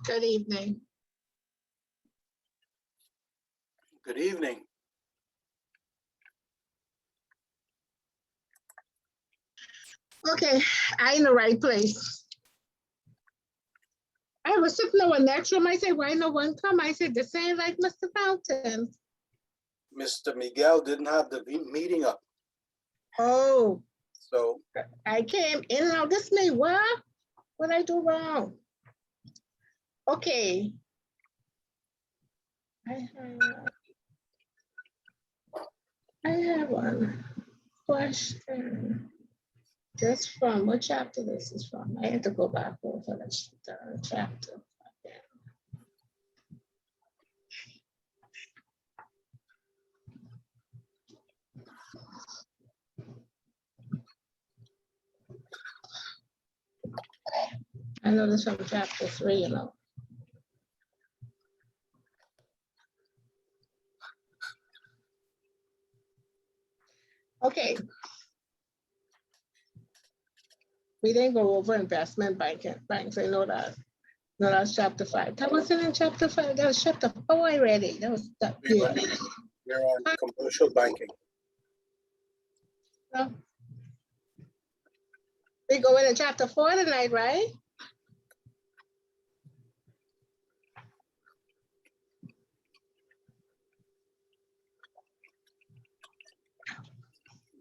Good evening. Good evening. Okay, I in the right place. I was sitting over next room. I said, why no one come? I said, the same like Mr. Fountain. Mr. Miguel didn't have the meeting up, Oh, so I came in and out. This me, what? What I do wrong? Okay. I have one question. Just from what chapter this is from? I had to go back over the chapter. I know this from chapter 3, you know. Okay. We didn't go over investment banks. I know that. No, that's chapter 5. That wasn't in chapter 5. That was chapter 4 already. That was that. Yeah. we're on commercial banking. No. We go into chapter 4 tonight, right?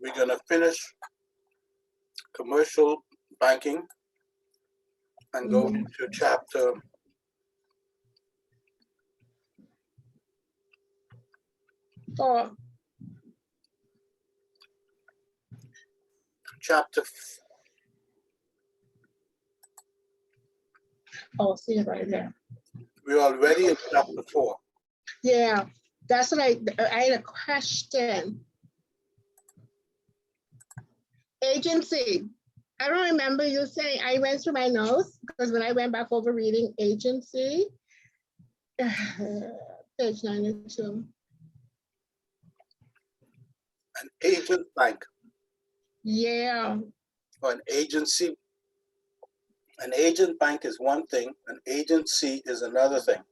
We're gonna finish commercial banking and go into chapter 4. Oh, see it right there. We're already in chapter 4. Yeah, that's what I had a question. Agency. I don't remember you saying, I went through my notes because when I went back over reading agency, page 92. An agent bank Yeah, or an agency. An agent bank is one thing, an agency is another thing.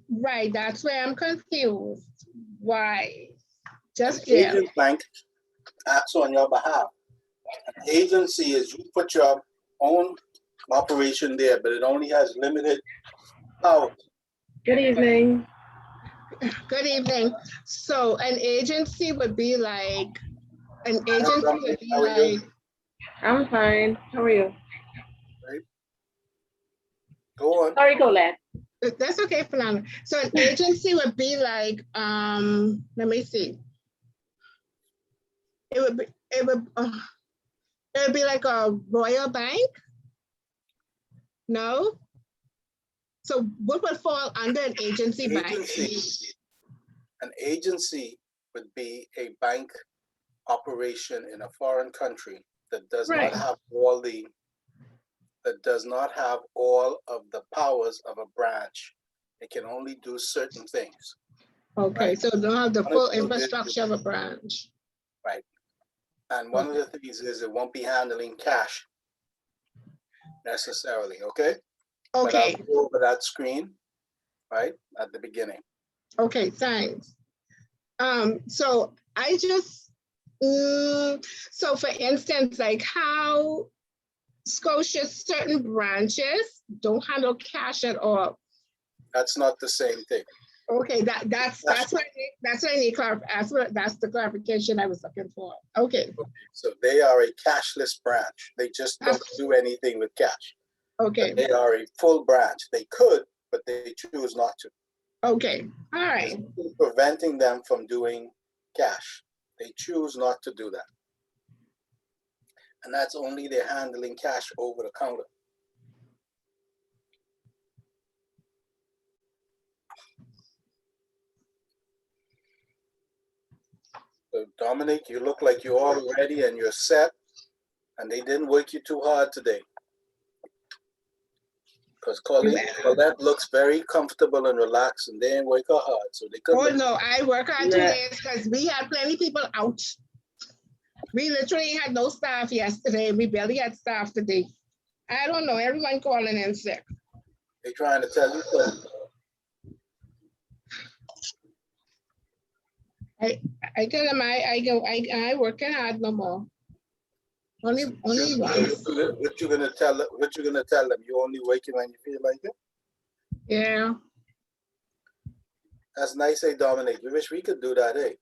right. That's where I'm confused. Why? Just An agent bank acts on your behalf. An agency is you put your own operation there, but it only has limited power. Good evening. Good evening. So an agency would be like, an agency would be like, I'm fine. How are you? Right? Go on. Sorry, go lad. that's okay, Fernando. So an agency would be like, let me see. It would be like a royal bank? No? So what would fall under an agency bank? An agency would be a bank operation in a foreign country that does Right. not have all of the powers of a branch. It can only do certain things. Okay, Right. so it don't have the One full of the infrastructure of a branch. Right. And one of the things is it won't be handling cash necessarily, okay? But Okay, I'll go over that screen, right, at the beginning. okay, thanks. So I just, so for instance, like how Scotia's certain branches don't handle cash at all. That's not the same thing. Okay, that's what I need that's the clarification I was looking for. Okay. So they are a cashless branch. They just don't do anything with cash. Okay. But they are a full branch. They could, but they choose not to. Okay. All right. It's preventing them from doing cash. They choose not to do that. And that's only they're handling cash over the counter. So Dominic, you look like you're all ready and you're set, and they didn't work you too hard today. Because Colette looks very comfortable and relaxed, and they didn't work her hard, so they couldn't. Oh no, I work hard 2 days because we had plenty of people out. We literally had no staff yesterday. We barely had staff today. I don't know, everyone calling in sick. They trying to tell you something. I tell them I working hard no more. Only once. What you gonna tell? What you gonna tell them? You only waking when you feel like it. Yeah. That's nice, hey Dominic. We wish we could do that, eh?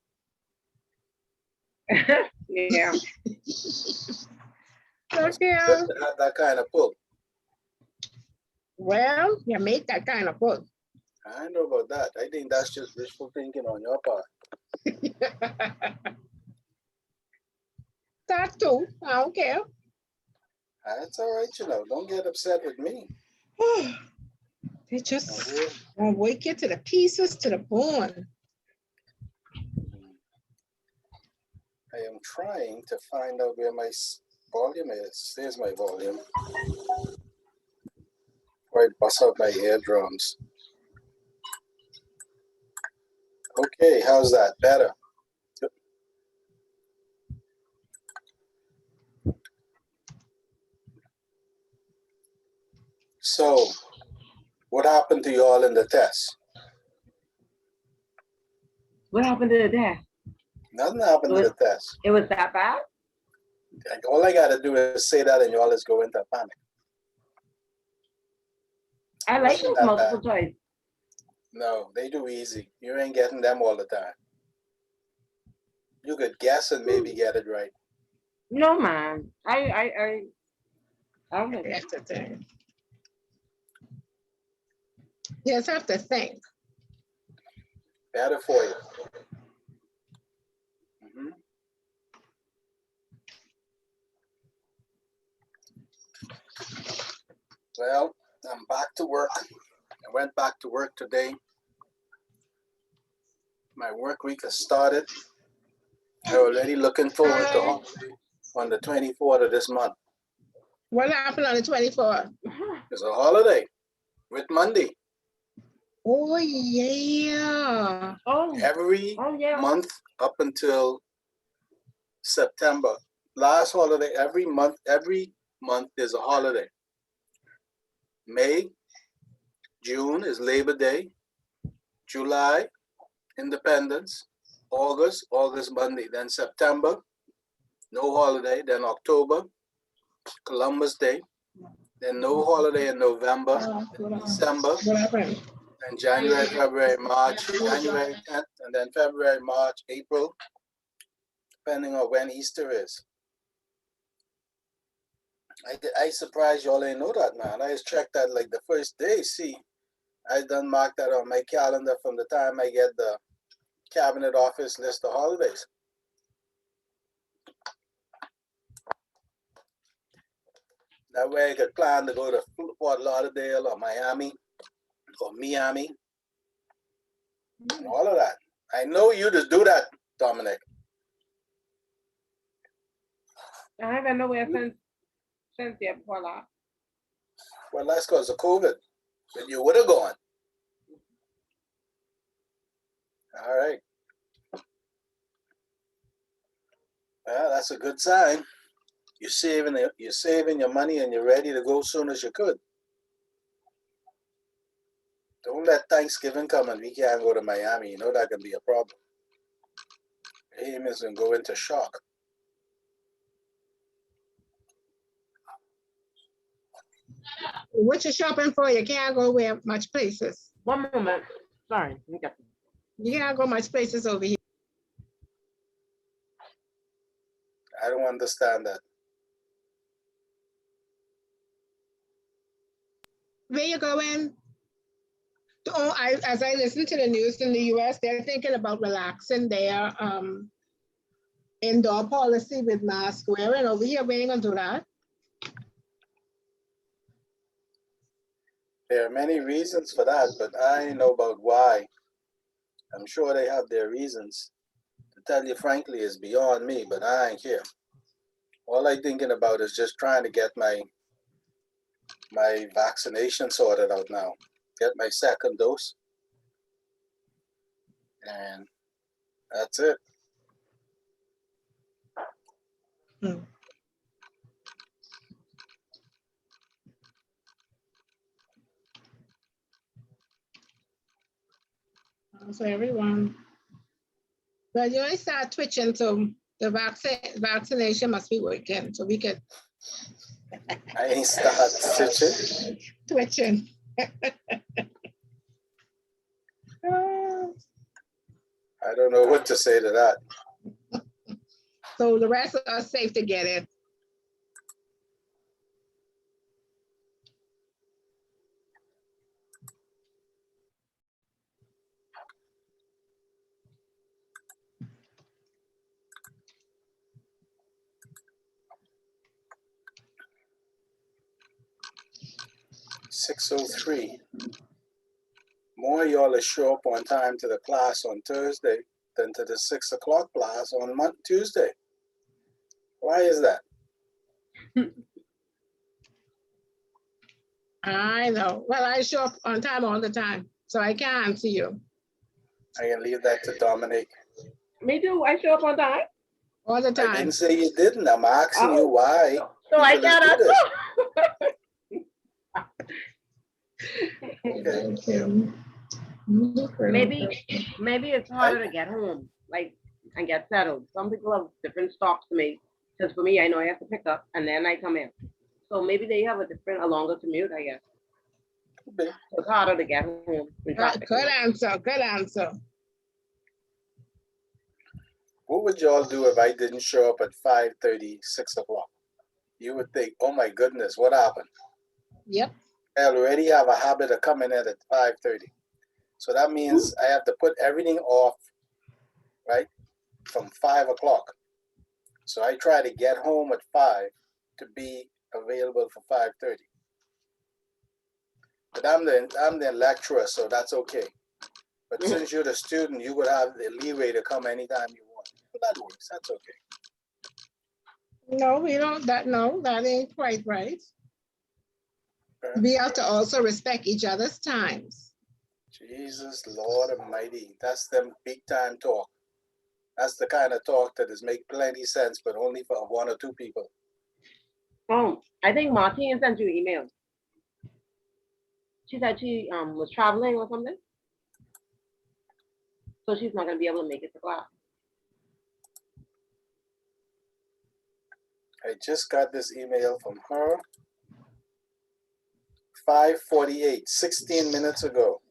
Yeah. Okay. Good to have that kind of pull. Well, you make that kind of pull. I know about that. I think that's just wishful thinking on your part. That too. I don't care. That's all right, you know. Don't get upset with me. They just Okay. gonna wake you to the pieces, to the bone. I am trying to find out where my volume is. There's my volume. Before I bust out my eardrums. Okay, how's that? Better? So, what happened to you all in the test? What happened to that? Nothing happened to the test. It was that bad? All I gotta do is say that and you all is go into panic. I like Wasn't those that multiple bad. choice. No, they do easy. You ain't getting them all the time. You could guess and maybe get it right. No, man. I don't know. You have to think. You just have to think. Better for you. Mhm. Well, I'm back to work. I went back to work today. My work week has started. I'm already looking forward to holiday on the 24th of this month. What happened on the 24th? It's a holiday with Monday. Oh yeah. Every yeah. month up until September. Last holiday, every month is a holiday. May, June is Labor Day. July, Independence. August Monday. Then September, no holiday. Then October, Columbus Day. Then no holiday in November, December, What happened? and January, February, March, January 10th, and then February, March, April, depending on when Easter is. I surprised y'all ain't know that, man. I just checked that like the first day. See, I done mark that on my calendar from the time I get the Cabinet Office list of holidays. That way I could plan to go to Fort Lauderdale or Miami or Miami and all of that. I know you just do that, Dominic. I haven't nowhere since yet before that. Well, that's because of COVID. But you would have gone. All right. Well, that's a good sign. You're saving your money and you're ready to go as soon as you could. Don't let Thanksgiving come and we can't go to Miami. You know that can be a problem. Him is going to go into shock. What you shopping for? You can't go where much places. One moment. Sorry. You can't go much places over here. I don't understand that. Where you going? Oh, as I listen to the news in the US, they're thinking about relaxing their indoor policy with mask wearing. Over here, we ain't gonna do that. There are many reasons for that, but I know about why. I'm sure they have their reasons. To tell you frankly, is beyond me, but I ain't here. All I'm thinking about is just trying to get my vaccination sorted out now. Get my second dose. And that's it. So everyone. But you only start twitching, so the vaccination must be working, so we could I ain't start stitching. twitching. I don't know what to say to that. So the rest of us safe to get it. $6:03. More of y'all will show up on time to the class on Thursday than to the 6 o'clock class on Tuesday. Why is that? I know. Well, I show up on time all the time, so I can't answer you I can leave that to Dominic. Me too. I show up on time. all the I time. didn't say you didn't. I'm asking you why. So I people can't do this. answer. Okay. Thank you. Maybe it's harder to get home, like, and get settled. Some people have different stops to make. Because for me, I know I have to pick up and then I come in. So maybe they have a longer commute, I guess. Could be. So it's harder to get home in traffic. Good answer. Good answer. What would y'all do if I didn't show up at 5:30, 6 o'clock? You would think, oh my goodness, what happened? Yep. I already have a habit of coming in at 5:30. So that means I have to put everything off, right, from 5 o'clock. So I try to get home at 5 to be available for 5:30. But I'm the lecturer, so that's okay. But since you're the student, you would have the leeway to come anytime you want. Well, that works. That's okay. No, we don't. That ain't quite right. Okay. We have to also respect each other's times. Jesus, Lord Almighty, that's them big time talk. That's the kind of talk that is make plenty sense, but only for one or two people. Oh, I think Martine sent you an email. She said she was traveling or something. So she's not gonna be able to make it to class. I just got this email from her. 5:48, 16 minutes ago.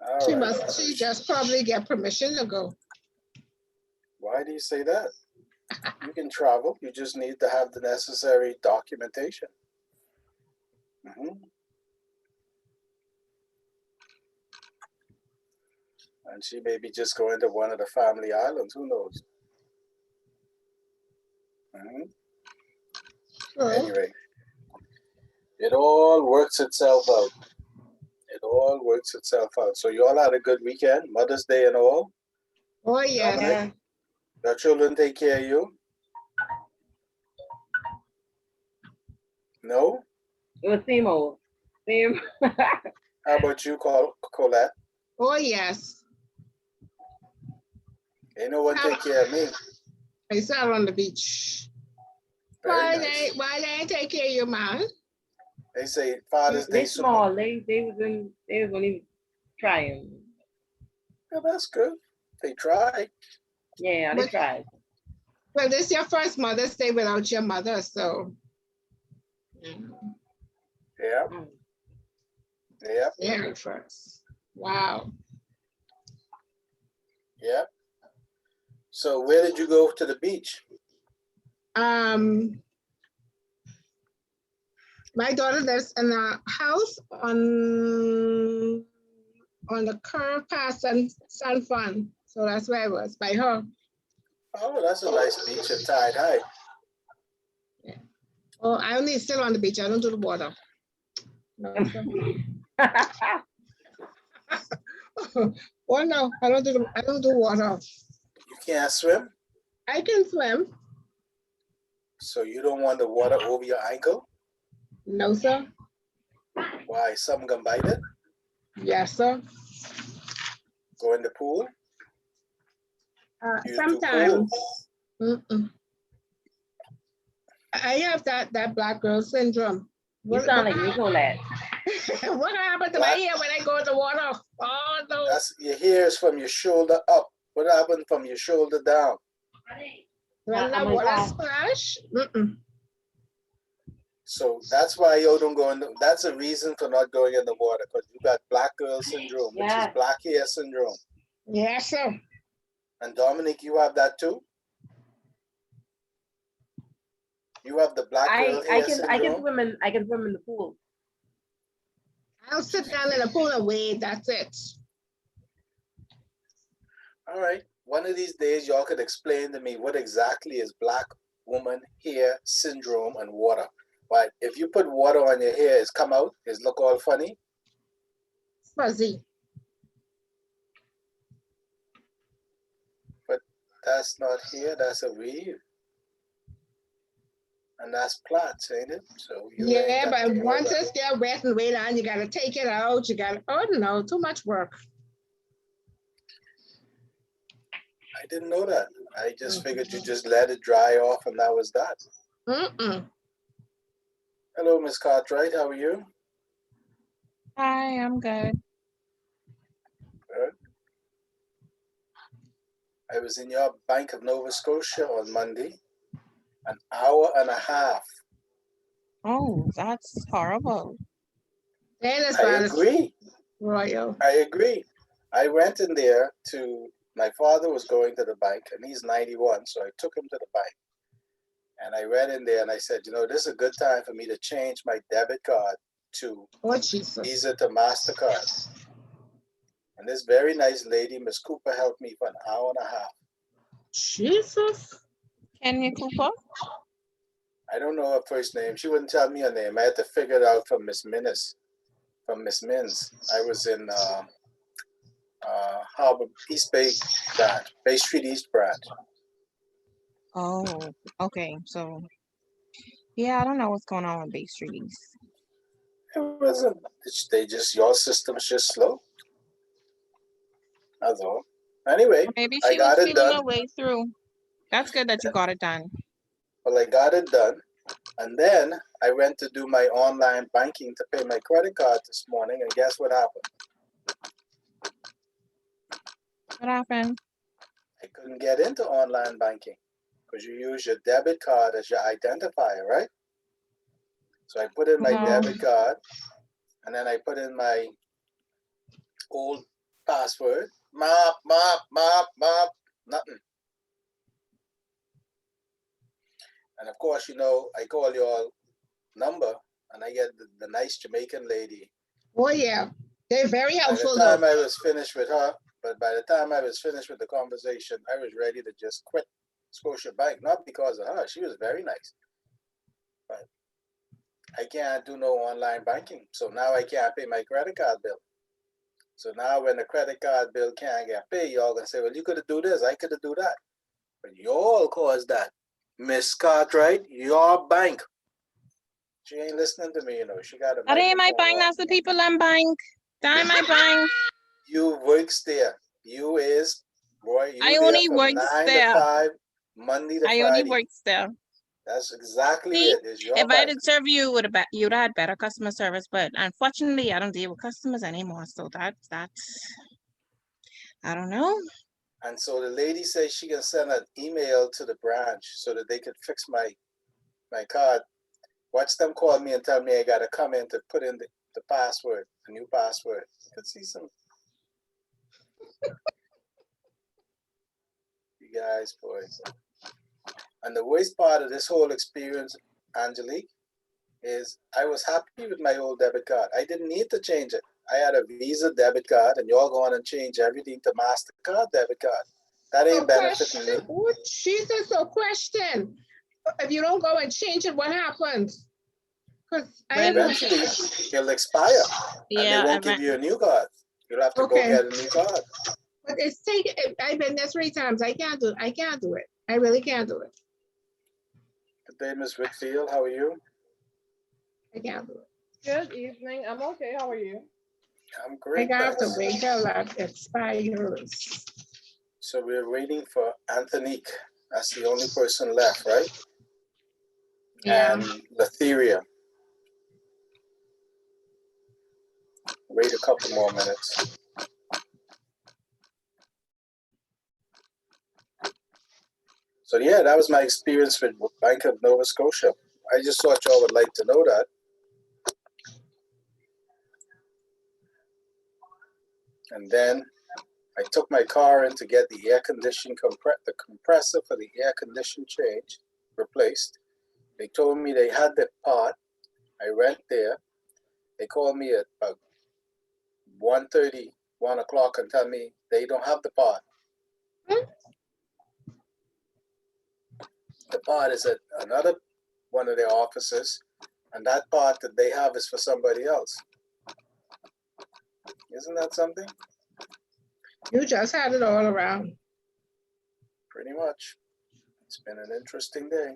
All right. She just probably get permission to go. Why do you say that? You can travel. You just need to have the necessary documentation. And she may be just going to one of the family islands. Who knows? Anyway, it all works itself out. It all works itself out. So you all had a good weekend, Mother's Day and all. Oh yeah. Dominic, your children take care of you? No? It was same old. Same. How about you, Colette? Oh yes. Ain't no one take care of me. I sat on the beach. Very nice. Why they ain't take care of you, man? They say Father's Day. They small. They was only trying. Yeah, that's good. They try. Yeah, they tried. Well, this is your first Mother's Day without your mother, so. Yeah. Yeah. Very first. Wow. Yeah. So where did you go to the beach? My daughter lives in a house on the curve past San Juan. So that's where I was, by her. Oh, that's a nice beach at tide high. Yeah. Oh, I only still on the beach. I don't do the water. No. Oh no, I don't do water. You can't swim? I can swim. So you don't want the water over your ankle? No, sir. Why? Something gonna bite it? Yes, sir. Go in the pool? Sometimes. I have that black girl syndrome. You sound like Nicolette. What happened to my hair when I go in the water? Oh no. That's your hair is from your shoulder up. What happened from your shoulder down? When the Oh my water God. splash, So that's why you don't go in. That's a reason for not going in the water, because you got black girl syndrome, which is Yes. black hair syndrome. yes, sir. And Dominic, you have that too. You have the black girl I hair can syndrome. swim in the pool. I'll sit down in the pool and wade. That's it. All right. One of these days, y'all could explain to me what exactly is black woman hair syndrome and water. But if you put water on your hair, it's come out, it's look all funny. Fuzzy. But that's not hair, that's a weave. And that's plaits, ain't it? So you ain't Yeah, got but to worry once about it's get wet and way down, you gotta take it out. You gotta, oh no, too much work. I didn't know that. I just figured you just let it dry off and that was that. Mm-mm. Hello, Miss Cartwright. How are you? Hi, I'm good. Good. I was in your Bank of Nova Scotia on Monday, an hour and a half. Oh, that's horrible. Then it's I bad. agree. Royal. I agree. I went in there to, my father was going to the bank and he's 91, so I took him to the bank. And I went in there and I said, you know, this is a good time for me to change my debit card to Oh Jesus. Visa to MasterCard. And this very nice lady, Miss Cooper, helped me for an hour and a half. Jesus. Kenya Cooper? I don't know her first name. She wouldn't tell me her name. I had to figure it out from Miss Minnis, from Miss Mins. I was in Harbor East Bay branch, Bay Street East branch. Oh, okay. So, yeah, I don't know what's going on with Bay Street East. It wasn't. They just, your system's just slow. That's all. Anyway, Maybe I she was got it feeling done. her way through. That's good that you got it done. Well, I got it done. And then I went to do my online banking to pay my credit card this morning. And guess what happened? What happened? I couldn't get into online banking because you use your debit card as your identifier, right? So I put in my debit card and then I put in my old password. Mop, nothing. And of course, you know, I call your number and I get the nice Jamaican lady. Oh yeah. They're very By the helpful time though. I was finished with her, but by the time I was finished with the conversation, I was ready to just quit Scotia Bank. Not because of her, she was very nice. But I can't do no online banking. So now I can't pay my credit card bill. So now when the credit card bill can't get paid, y'all gonna say, well, you could have do this, I could have do that. But y'all caused that. Miss Cartwright, your bank. She ain't listening to me, you know. She got a That ain't my microphone bank, on. that's the people in bank. That ain't my bank. You works there. You is, boy, you I there only from works 9 to there. 5, Monday to I only Friday. works there. That's exactly See, it. It's your if I bank. did serve you, you'd have had better customer service. But unfortunately, I don't deal with customers anymore. So that's I don't know. And so the lady says she can send an email to the branch so that they could fix my card. Watch them call me and tell me I gotta come in to put in the password, the new password. You can see some. You guys, boy. And the worst part of this whole experience, Angelique, is I was happy with my old debit card. I didn't need to change it. I had a Visa debit card, and y'all going and change everything to MasterCard debit card. That So ain't benefiting me. question. Oh Jesus, so question. If you don't go and change it, what happens? Because I When- Eventually, it'll expire, and they Yeah, won't give you a new card. You'll have to go Okay. get a new card. But it's taken. I've been there 3 times. I can't do it. I really can't do it. Good day, Ms. Whitfield. How are you? I can't do it. Good evening. I'm okay. How are you? I'm I great, got to thanks. wait till that expires. So we're waiting for Anthonique. That's the only person left, right? Yeah. and Letheria. Wait a couple more minutes. So yeah, that was my experience with Bank of Nova Scotia. I just thought y'all would like to know that. And then I took my car in to get the air condition the compressor for the air condition change replaced. They told me they had the part. I went there. They called me at about 1:30, 1 o'clock and tell me they don't have the part. The part is at another one of their offices, and that part that they have is for somebody else. Isn't that something? You just had it all around. Pretty much. It's been an interesting day.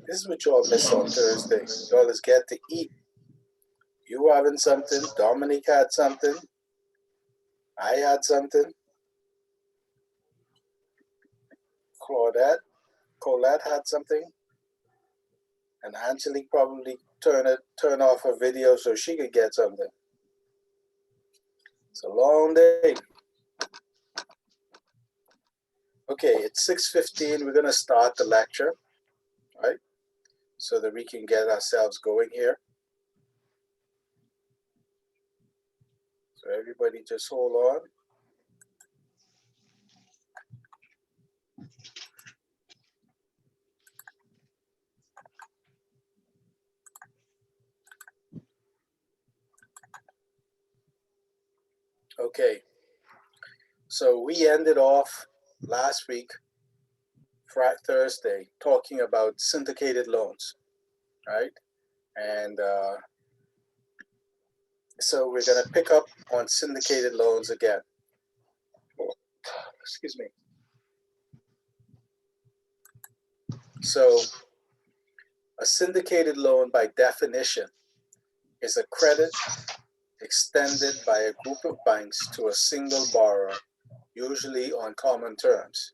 This is what y'all miss on Thursday. Y'all is get to eat. You having something, Dominique had something, I had something, Colette had something, and Angelique probably turn off her video so she could get something. It's a long day. Okay, it's 6:15. We're gonna start the lecture, right? So that we can get ourselves going here. So everybody just hold on. Okay, so we ended off last week, Thursday, talking about syndicated loans, right? And so we're going to pick up on syndicated loans again. Excuse me. So a syndicated loan by definition is a credit extended by a group of banks to a single borrower, usually on common terms.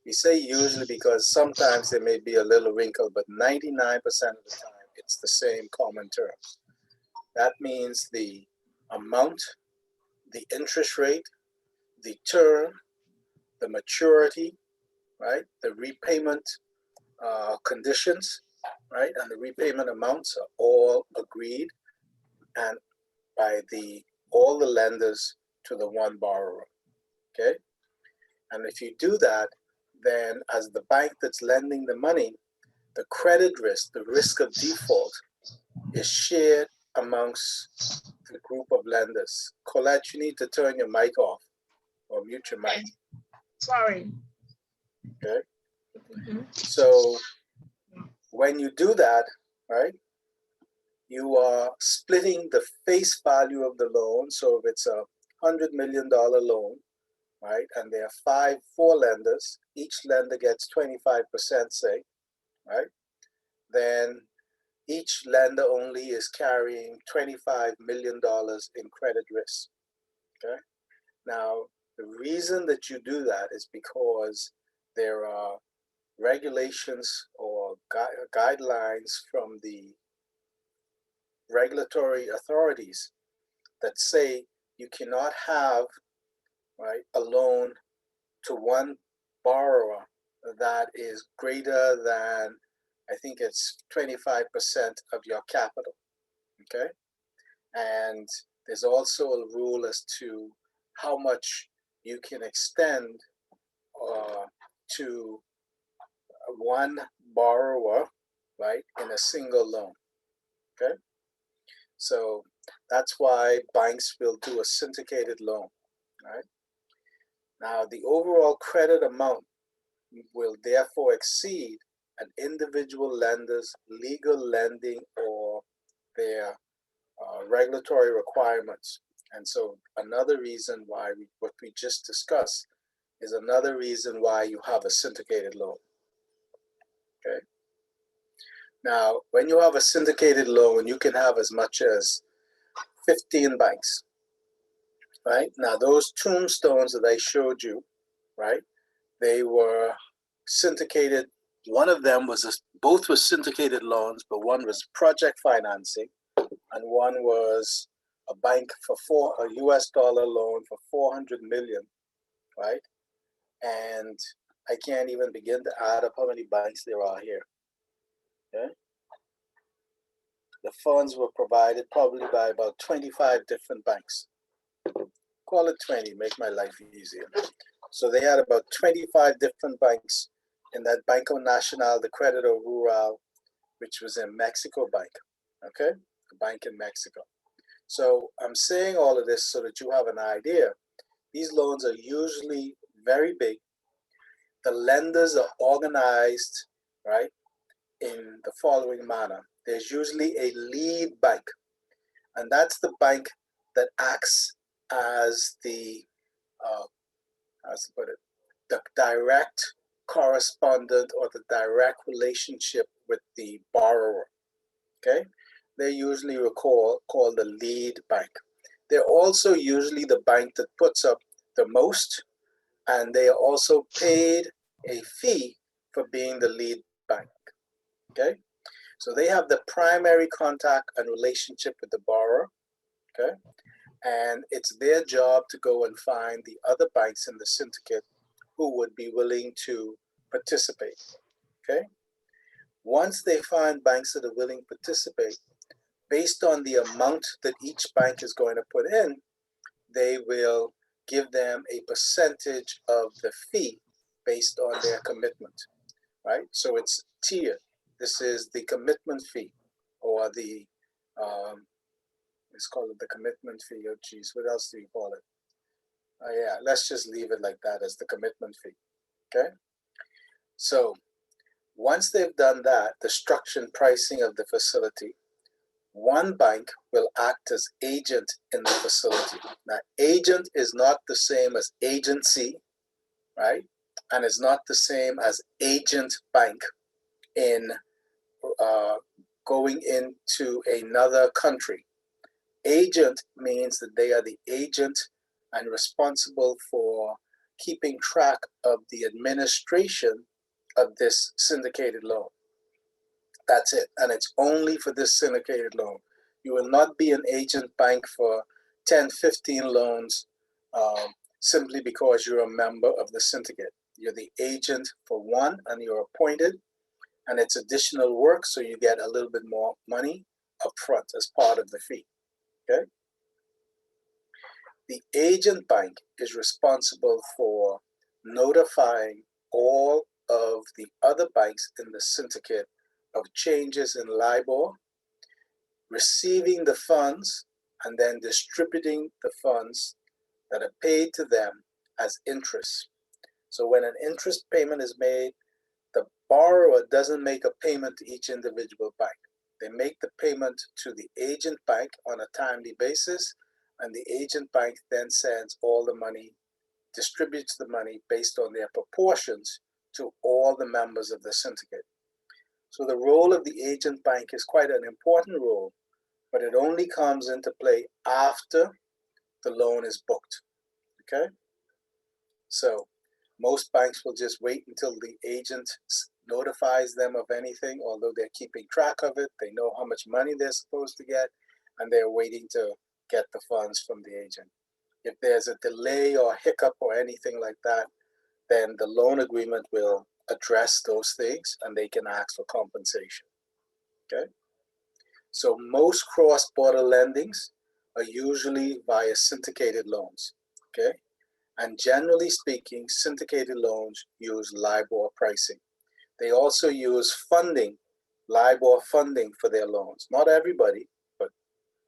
We say usually because sometimes there may be a little wrinkle, but 99% of the time it's the same common terms. That means the amount, the interest rate, the term, the maturity, right? The repayment conditions, right? And the repayment amounts are all agreed and by all the lenders to the one borrower, okay? And if you do that, then as the bank that's lending the money, the credit risk, the risk of default is shared amongst the group of lenders. Colette, you need to turn your mic off or mute your mic. Sorry. Okay. So when you do that, right, you are splitting the face value of the loan. So if it's a $100 million loan, right, and there are four lenders, each lender gets 25%, say, right, then each lender only is carrying $25 million in credit risk, okay? Now, the reason that you do that is because there are regulations or guidelines from the regulatory authorities that say you cannot have, right, a loan to one borrower that is greater than, I think it's 25% of your capital, okay? And there's also a rule as to how much you can extend to one borrower, right, in a single loan, okay? So that's why banks will do a syndicated loan, right? Now, the overall credit amount will therefore exceed an individual lender's legal lending or their regulatory requirements. And so another reason why what we just discussed is another reason why you have a syndicated loan, okay? Now, when you have a syndicated loan, you can have as much as 15 banks, right? Now, those tombstones that I showed you, right, they were syndicated. One of them was, both were syndicated loans, but one was project financing, and one was a bank for a US dollar loan for 400 million, right? And I can't even begin to add up how many banks there are here. Okay? The funds were provided probably by about 25 different banks. Call it 20, make my life easier. So they had about 25 different banks in that Banco Nacional de Crédito Rural, which was in Mexico Bank, okay? A bank in Mexico. So I'm saying all of this so that you have an idea. These loans are usually very big. The lenders are organized, right, in the following manner. There's usually a lead bank, and that's the bank that acts as the, how to put it, the direct correspondent or the direct relationship with the borrower, okay? They're usually called the lead bank. They're also usually the bank that puts up the most, and they are also paid a fee for being the lead bank, okay? So they have the primary contact and relationship with the borrower, okay? And it's their job to go and find the other banks in the syndicate who would be willing to participate, okay? Once they find banks that are willing to participate, based on the amount that each bank is going to put in, they will give them a percentage of the fee based on their commitment, right? So it's tiered. This is the commitment fee, or the, let's call it the commitment fee. Oh, geez, what else do you call it? Yeah, let's just leave it like that as the commitment fee, okay? So once they've done that, the structure and pricing of the facility, one bank will act as agent in the facility. Now, agent is not the same as agency, right? And it's not the same as agent bank in going into another country. Agent means that they are the agent and responsible for keeping track of the administration of this syndicated loan. That's it. And it's only for this syndicated loan. You will not be an agent bank for 10, 15 loans simply because you're a member of the syndicate. You're the agent for one, and you're appointed, and it's additional work, so you get a little bit more money up front as part of the fee, okay? The agent bank is responsible for notifying all of the other banks in the syndicate of changes in LIBOR, receiving the funds, and then distributing the funds that are paid to them as interest. So when an interest payment is made, the borrower doesn't make a payment to each individual bank. They make the payment to the agent bank on a timely basis, and the agent bank then sends all the money, distributes the money based on their proportions to all the members of the syndicate. So the role of the agent bank is quite an important role, but it only comes into play after the loan is booked, okay? So most banks will just wait until the agent notifies them of anything, although they're keeping track of it. They know how much money they're supposed to get, and they're waiting to get the funds from the agent. If there's a delay or hiccup or anything like that, then the loan agreement will address those things and they can ask for compensation, okay? So most cross-border lendings are usually via syndicated loans, okay? And generally speaking, syndicated loans use LIBOR pricing. They also use funding, LIBOR funding for their loans. Not everybody, but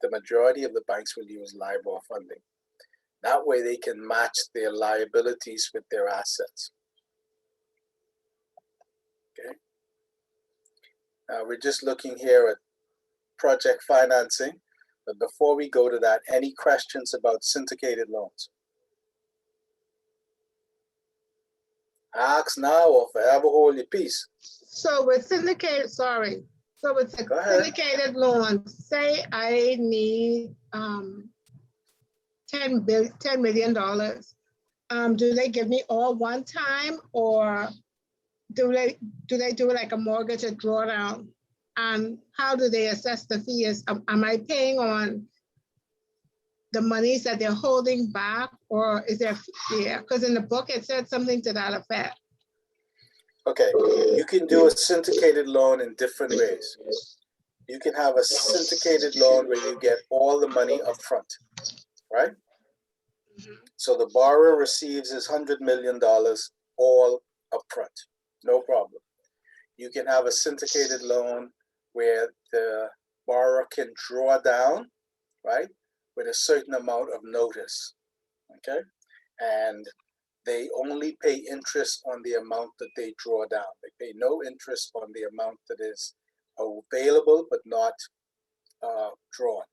the majority of the banks will use LIBOR funding. That way they can match their liabilities with their assets. Okay. We're just looking here at project financing. But before we go to that, any questions about syndicated loans? Ask now or forever hold your peace. So with syndicated, sorry. So with the Go ahead. syndicated loans, say I need $10 million. Do they give me all one time, or do they do like a mortgage or drawdown? And how do they assess the fees? Am I paying on the monies that they're holding back, or is there, yeah, because in the book it said something to that effect. Okay, you can do a syndicated loan in different ways. You can have a syndicated loan where you get all the money up front, right? So the borrower receives his $100 million all up front, no problem. You can have a syndicated loan where the borrower can draw down, right, with a certain amount of notice, okay? And they only pay interest on the amount that they draw down. They pay no interest on the amount that is available but not drawn.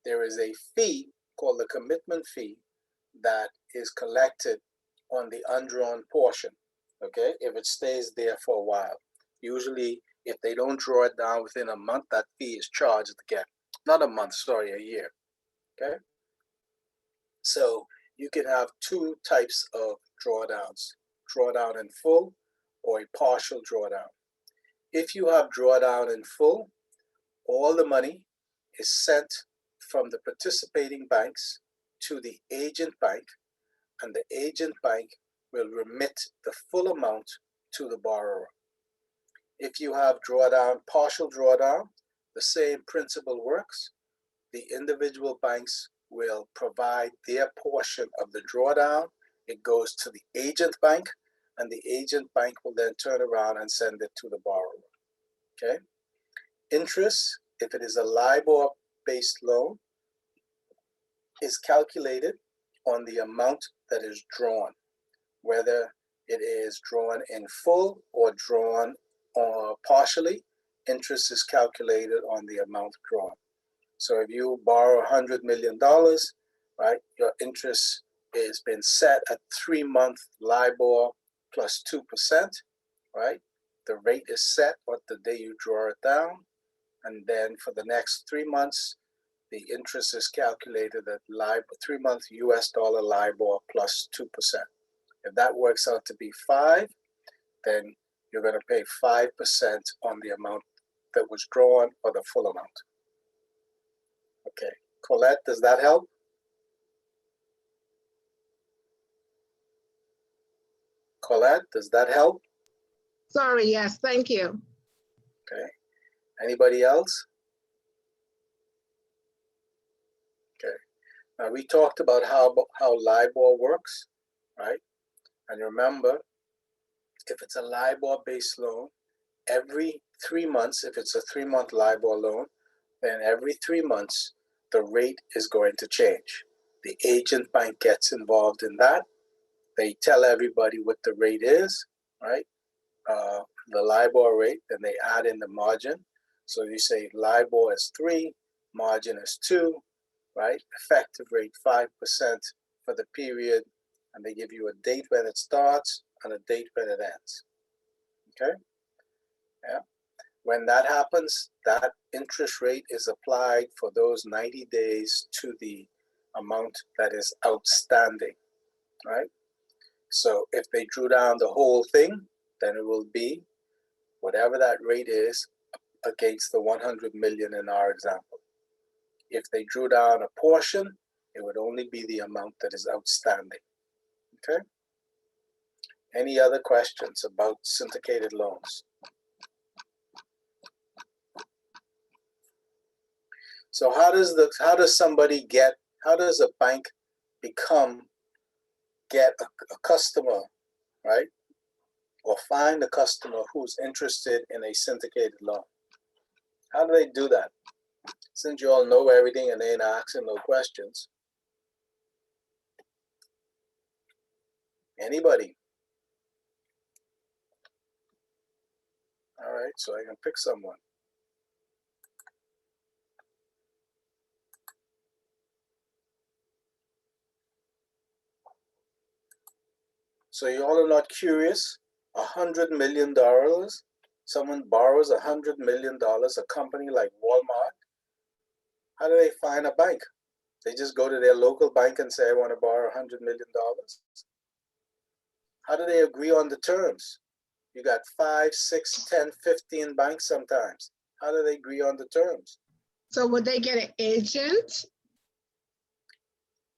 There is a fee called the commitment fee that is collected on the undrawn portion, okay, if it stays there for a while. Usually, if they don't draw it down within a month, that fee is charged again. Not a month, sorry, a year, okay? So you can have two types of drawdowns, drawdown in full or a partial drawdown. If you have drawdown in full, all the money is sent from the participating banks to the agent bank, and the agent bank will remit the full amount to the borrower. If you have drawdown, partial drawdown, the same principle works. The individual banks will provide their portion of the drawdown. It goes to the agent bank, and the agent bank will then turn around and send it to the borrower. Okay? Interest, if it is a LIBOR-based loan, is calculated on the amount that is drawn, whether it is drawn in full or drawn partially. Interest is calculated on the amount drawn. So if you borrow $100 million, right, your interest has been set at 3-month LIBOR plus 2%, right? The rate is set on the day you draw it down. And then for the next 3 months, the interest is calculated at 3-month US dollar LIBOR plus 2%. If that works out to be 5, then you're going to pay 5% on the amount that was drawn or the full amount. Okay, Colette, does that help? Colette, does that help? Sorry, yes, thank you. Okay, anybody else? Okay, now we talked about how LIBOR works, right? And remember, if it's a LIBOR-based loan, every 3 months, if it's a 3-month LIBOR loan, then every 3 months, the rate is going to change. The agent bank gets involved in that. They tell everybody what the rate is, right? The LIBOR rate, then they add in the margin. So you say LIBOR is 3, margin is 2, right? Effective rate 5% for the period, and they give you a date when it starts and a date when it ends. Okay? Yeah. When that happens, that interest rate is applied for those 90 days to the amount that is outstanding, right? So if they drew down the whole thing, then it will be whatever that rate is against the 100 million in our example. If they drew down a portion, it would only be the amount that is outstanding. Okay? Any other questions about syndicated loans? So how does a bank get a customer, right? Or find a customer who's interested in a syndicated loan? How do they do that? Since you all know everything and they ain't asking no questions. Anybody? All right, so I can pick someone. So you all are not curious? $100 million? Someone borrows $100 million, a company like Walmart. How do they find a bank? They just go to their local bank and say, I want to borrow $100 million. How do they agree on the terms? You got 5, 6, 10, 15 banks sometimes. How do they agree on the terms? So would they get an agent?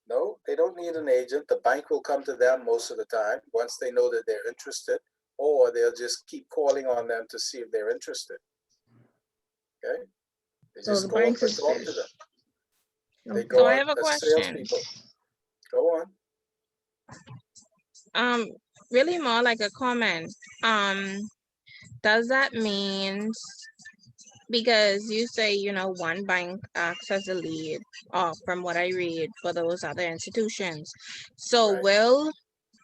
No, they don't need an agent. The bank will come to them most of the time once they know that they're interested, or they'll just keep calling on them to see if they're interested. Okay? They So just the go up banks and is talk to them. They okay. go So I out have a as question. salespeople. Go on. Really more like a comment. Does that mean, because you say, you know, one bank acts as a lead, from what I read, for those other institutions. So Right.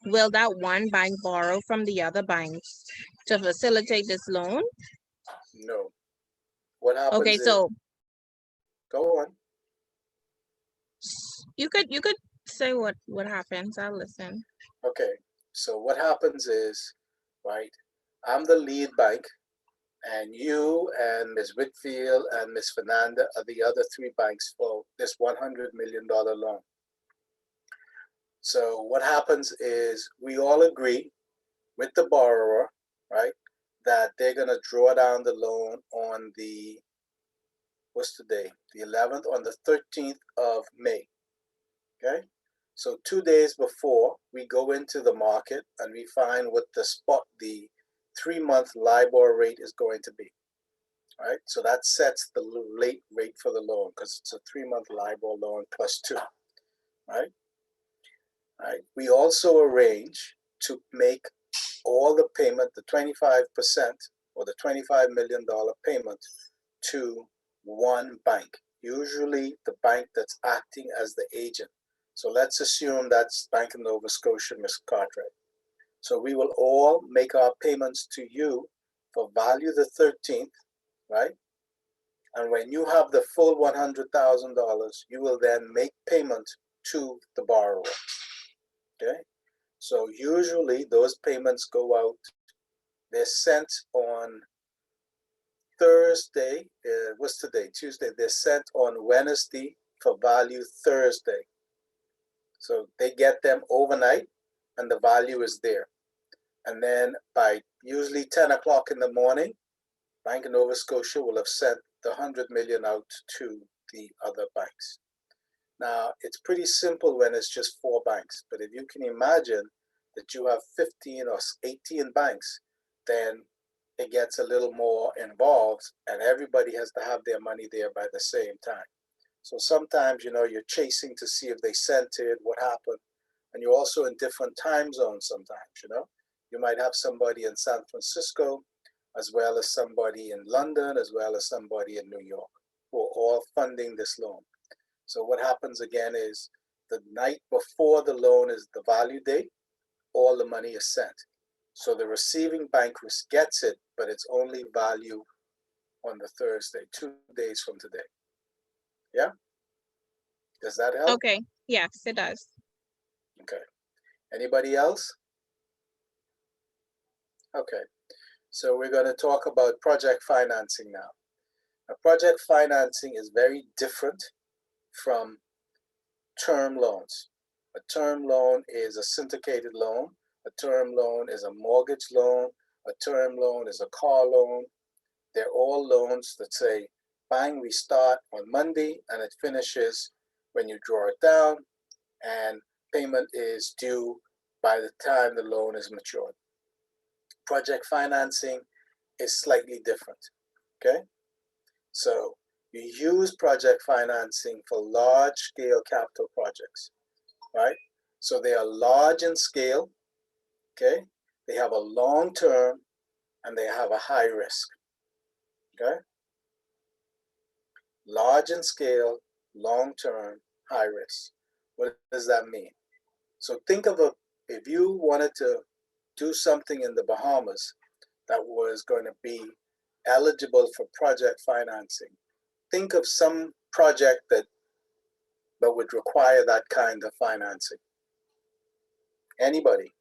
will that one bank borrow from the other banks to facilitate this loan? No. What happens Okay, is, so go on. you could say what happens. I'll listen. Okay. So what happens is, right, I'm the lead bank, and you and Ms. Whitfield and Ms. Fernanda are the other 3 banks for this $100 million loan. So what happens is we all agree with the borrower, right, that they're going to draw down the loan on the, what's the day? The 11th, on the 13th of May. Okay. So 2 days before, we go into the market and we find what the 3-month LIBOR rate is going to be. Right. So that sets the rate for the loan because it's a 3-month LIBOR loan plus 2. Right. Right. We also arrange to make all the payment, the 25% or the $25 million payment, to one bank, usually the bank that's acting as the agent. So let's assume that's Bank of Nova Scotia, Ms. Cartwright. So we will all make our payments to you for value the 13th, right? And when you have the full $100,000, you will then make payment to the borrower, okay? So usually those payments go out, they're sent on Thursday, what's today? Tuesday. They're sent on Wednesday for value Thursday. So they get them overnight and the value is there. And then by usually 10 o'clock in the morning, Bank of Nova Scotia will have sent the 100 million out to the other banks. Now, it's pretty simple when it's just 4 banks, but if you can imagine that you have 15 or 18 banks, then it gets a little more involved and everybody has to have their money there by the same time. So sometimes, you're chasing to see if they sent it, what happened, and you're also in different time zones sometimes. You might have somebody in San Francisco, as well as somebody in London, as well as somebody in New York, who are all funding this loan. So what happens again is the night before the loan is the value date, all the money is sent. So the receiving bank gets it, but it's only value on the Thursday, 2 days from today. Yeah? Does that help? Okay. Yes, it does. Okay. Anybody else? Okay. So we're going to talk about project financing now. Now, project financing is very different from term loans. A term loan is a syndicated loan. A term loan is a mortgage loan. A term loan is a car loan. They're all loans that say, bang, we start on Monday and it finishes when you draw it down, and payment is due by the time the loan is matured. Project financing is slightly different, okay? So You use project financing for large scale capital projects, right? So they are large in scale, okay? They have a long term and they have a high risk, okay? Large in scale, long term, high risk. What does that mean? So think of if you wanted to do something in the Bahamas that was going to be eligible for project financing. Think of some project that would require that kind of financing. Anybody?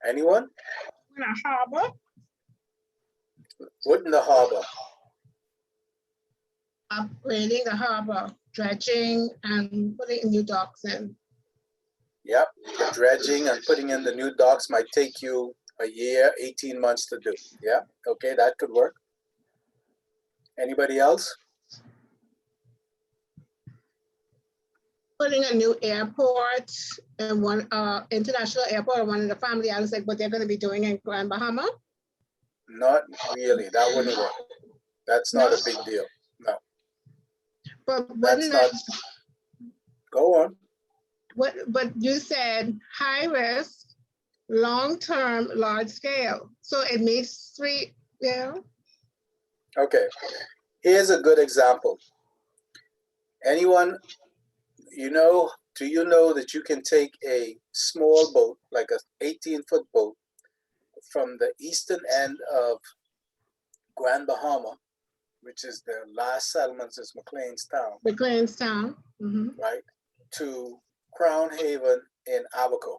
Anyone? In a harbor, What in the harbor? upgrading the harbor, dredging and putting new docks in. Yep, the dredging and putting in the new docks might take you a year, 18 months to do. Yeah, okay, that could work. Anybody else? Putting a new airport and one international airport on one of the family islands, like what they're going to be doing in Grand Bahama. Not really, that wouldn't work. That's not a big deal, no. But That's wouldn't not, that, go on. but you said high risk, long term, large scale. So it makes three, yeah. Okay, here's a good example. Anyone, do you know that you can take a small boat, like a 18-foot boat, from the eastern end of Grand Bahama, which is the last settlements is McLean's Town, McLean's Town. right, to Crown Haven in Abaco,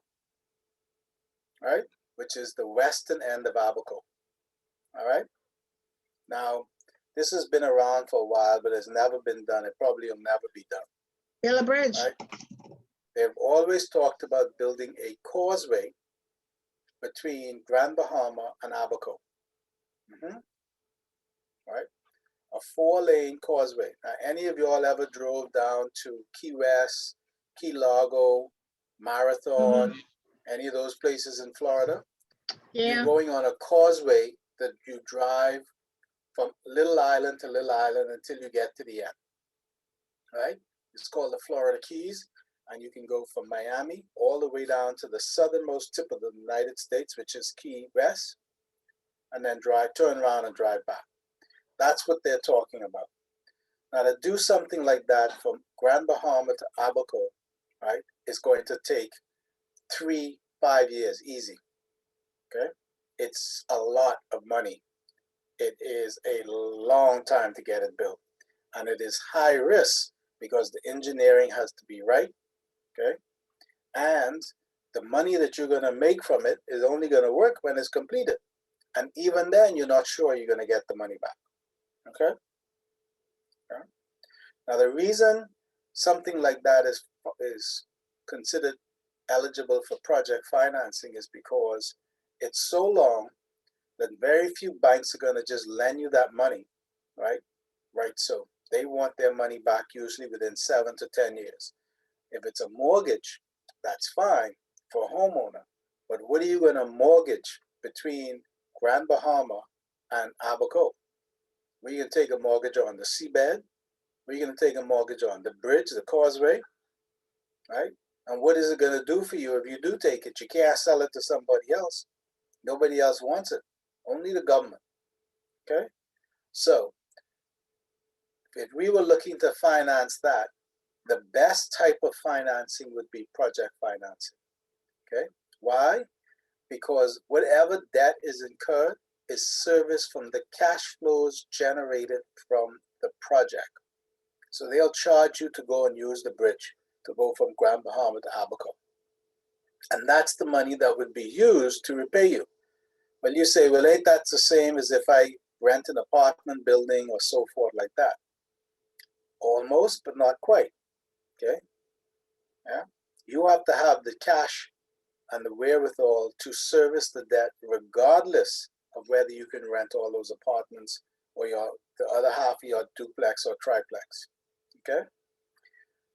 right, which is the western end of Abaco, all right? Now, this has been around for a while, but it's never been done. It probably will never be done. Build a bridge. Right? They've always talked about building a causeway between Grand Bahama and Abaco. Right? A 4-lane causeway. Now, any of y'all ever drove down to Key West, Key Largo, Marathon, any of those places in Florida? Yeah. You're going on a causeway that you drive from little island to little island until you get to the end, right? It's called the Florida Keys, and you can go from Miami all the way down to the southernmost tip of the United States, which is Key West, and then turn around and drive back. That's what they're talking about. Now, to do something like that from Grand Bahama to Abaco, right, is going to take 3-5 years, easy, okay? It's a lot of money. It is a long time to get it built, and it is high risk because the engineering has to be right, okay? And the money that you're going to make from it is only going to work when it's completed. And even then, you're not sure you're going to get the money back, okay? Now, the reason something like that is considered eligible for project financing is because it's so long that very few banks are going to just lend you that money, right? Right. So they want their money back usually within 7 to 10 years. If it's a mortgage, that's fine for a homeowner. But what are you going to mortgage between Grand Bahama and Abaco? We're going to take a mortgage on the seabed. We're going to take a mortgage on the bridge, the causeway, right? And what is it going to do for you if you do take it? You can't sell it to somebody else. Nobody else wants it. Only the government, okay? So if we were looking to finance that, the best type of financing would be project financing, okay? Why? Because whatever debt is incurred is serviced from the cash flows generated from the project. So they'll charge you to go and use the bridge to go from Grand Bahama to Abaco. And that's the money that would be used to repay you. Well, you say, well, ain't that the same as if I rent an apartment building or so forth like that? Almost, but not quite, okay? Yeah. You have to have the cash and the wherewithal to service the debt regardless of whether you can rent all those apartments or the other half of your duplex or triplex, okay?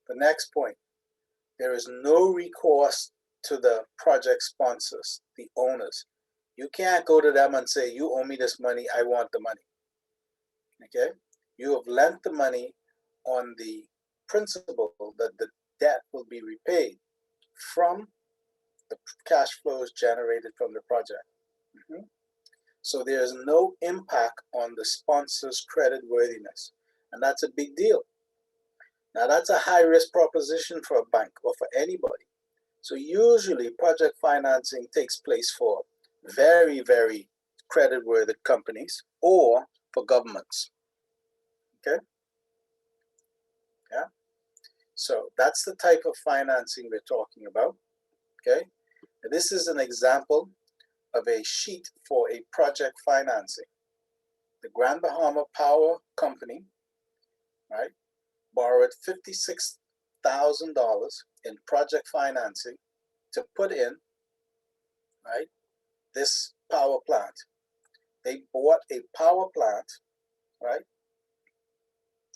The next point, there is no recourse to the project sponsors, the owners. You can't go to them and say, you owe me this money, I want the money. Okay? You have lent the money on the principle that the debt will be repaid from the cash flows generated from the project. So there's no impact on the sponsor's credit worthiness. And that's a big deal. Now that's a high risk proposition for a bank or for anybody. So usually project financing takes place for very, very credit-worthy companies or for governments. Okay? Yeah. So that's the type of financing we're talking about. Okay? This is an example of a sheet for a project financing. The Grand Bahama Power Company, right, borrowed $56,000 in project financing to put in, right, this power plant. They bought a power plant, right,